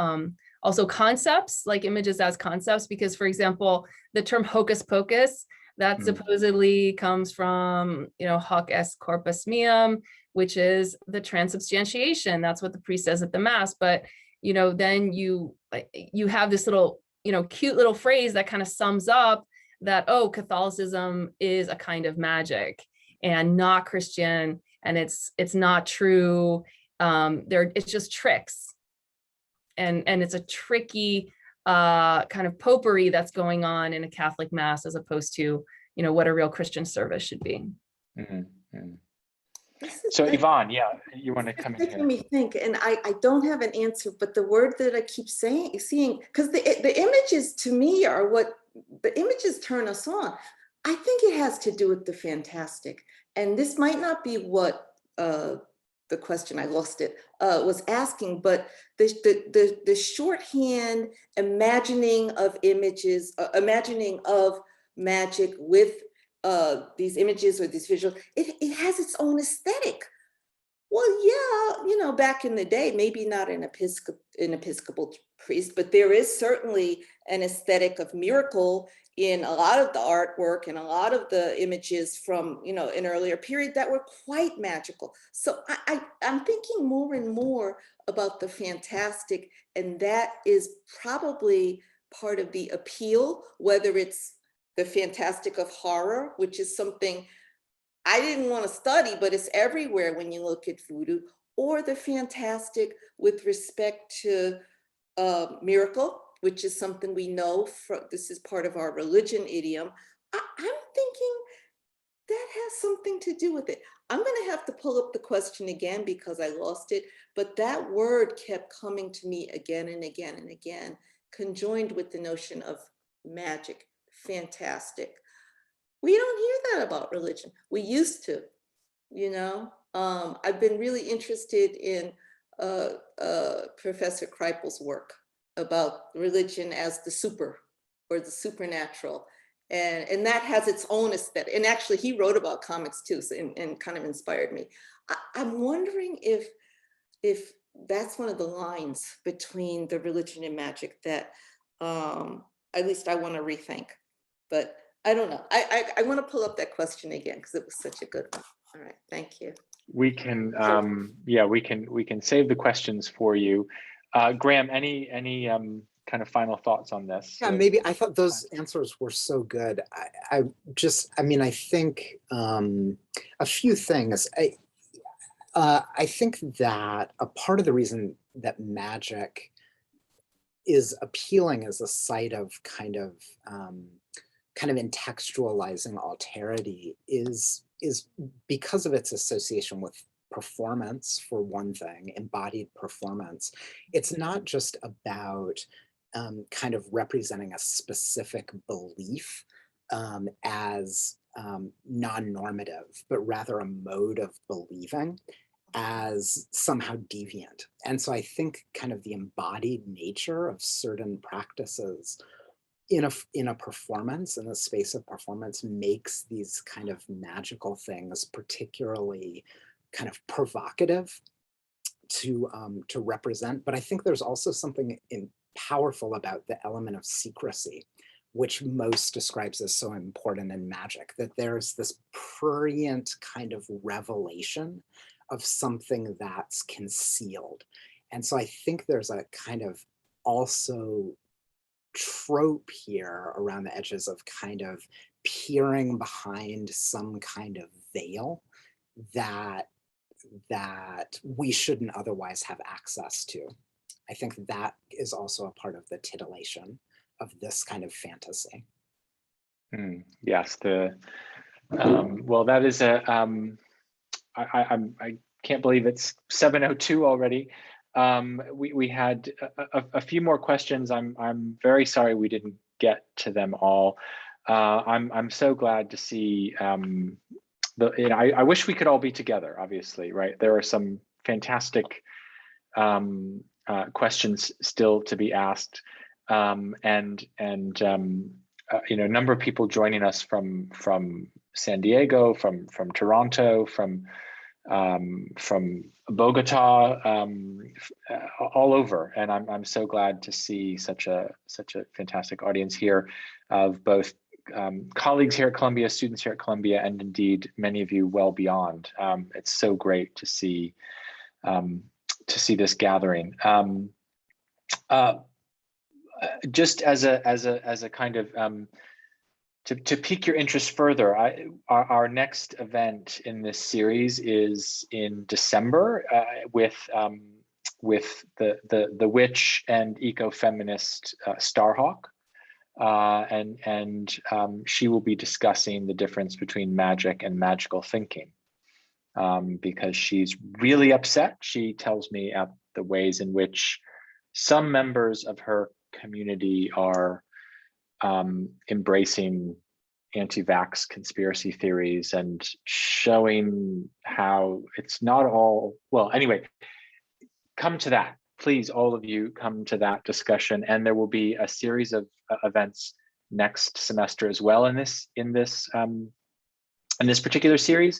Speaker 4: also concepts, like images as concepts, because, for example, the term hocus pocus, that supposedly comes from, hoc est corpus meum, which is the transubstantiation. That's what the priest says at the mass. But, then you have this little, cute little phrase that kind of sums up that, oh, Catholicism is a kind of magic and not Christian, and it's not true. It's just tricks. And it's a tricky kind of potpourri that's going on in a Catholic mass, as opposed to, what a real Christian service should be.
Speaker 1: So Yvonne, you want to come in here?
Speaker 2: Making me think, and I don't have an answer, but the word that I keep seeing, because the images to me are what the images turn us on. I think it has to do with the fantastic, and this might not be what the question, I lost it, was asking, but the shorthand imagining of images, imagining of magic with these images or these visuals, it has its own aesthetic. Well, yeah, back in the day, maybe not an Episcopal priest, but there is certainly an aesthetic of miracle in a lot of the artwork and a lot of the images from, an earlier period that were quite magical. So I'm thinking more and more about the fantastic, and that is probably part of the appeal, whether it's the fantastic of horror, which is something I didn't want to study, but it's everywhere when you look at voodoo, or the fantastic with respect to miracle, which is something we know, this is part of our religion idiom. I'm thinking that has something to do with it. I'm going to have to pull up the question again because I lost it, but that word kept coming to me again and again and again, conjoined with the notion of magic, fantastic. We don't hear that about religion. We used to, I've been really interested in Professor Kreipel's work about religion as the super or the supernatural. And that has its own aesthetic. And actually he wrote about comics too, so, and kind of inspired me. I'm wondering if that's one of the lines between the religion and magic that at least I want to rethink, but I don't know. I want to pull up that question again because it was such a good one. All right, thank you.
Speaker 1: We can, we can save the questions for you. Graham, any kind of final thoughts on this?
Speaker 3: Yeah, maybe. I thought those answers were so good. I think a few things. I think that a part of the reason that magic is appealing as a site of kind of intextualizing alterity is because of its association with performance, for one thing, embodied performance. It's not just about kind of representing a specific belief as non-normative, but rather a mode of believing. as somehow deviant. And so I think kind of the embodied nature of certain practices in a performance, in the space of performance, makes these kind of magical things particularly kind of provocative to represent. But I think there's also something powerful about the element of secrecy, which Most describes as so important in magic, that there's this prurient kind of revelation of something that's concealed. And so I think there's a kind of also trope here around the edges of kind of peering behind some kind of veil that we shouldn't otherwise have access to. I think that is also a part of the titillation of this kind of fantasy.
Speaker 1: Yes, well, that is I can't believe it's 7:02 already. We had a few more questions. I'm very sorry we didn't get to them all. I'm so glad to see. I wish we could all be together. Obviously, right? There are some fantastic questions still to be asked, and a number of people joining us from San Diego, from Toronto, from Bogota, all over, and I'm so glad to see such a fantastic audience here of both colleagues here at Columbia, students here at Columbia, and indeed many of you well beyond. It's so great to see this gathering. Just as a kind of to pique your interest further, our next event in this series is in December with the witch and ecofeminist Starhawk, and she will be discussing the difference between magic and magical thinking, because she's really upset. She tells me at the ways in which some members of her community are embracing anti-vax conspiracy theories and showing how it's not all, well, anyway, come to that. Please, all of you, come to that discussion. And there will be a series of events next semester as well in this particular series.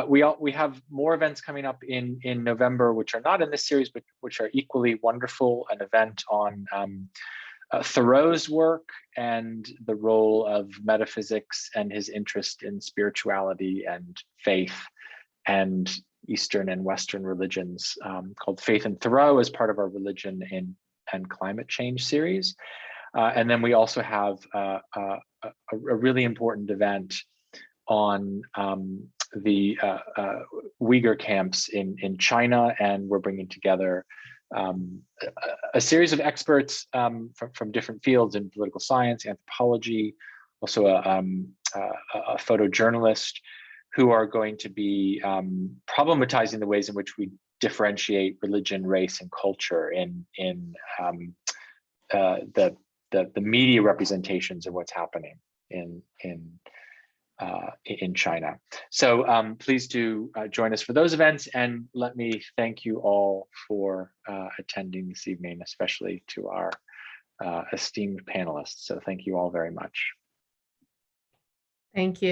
Speaker 1: We have more events coming up in November, which are not in this series, but which are equally wonderful. An event on Thoreau's work and the role of metaphysics and his interest in spirituality and faith and Eastern and Western religions, called Faith in Thoreau, as part of our Religion and Climate Change series. And then we also have a really important event on the Uyghur camps in China, and we're bringing together a series of experts from different fields in political science, anthropology, also a photojournalist, who are going to be problematizing the ways in which we differentiate religion, race, and culture in the media representations of what's happening in China. So please do join us for those events, and let me thank you all for attending this evening, especially to our esteemed panelists. So thank you all very much.
Speaker 4: Thank you.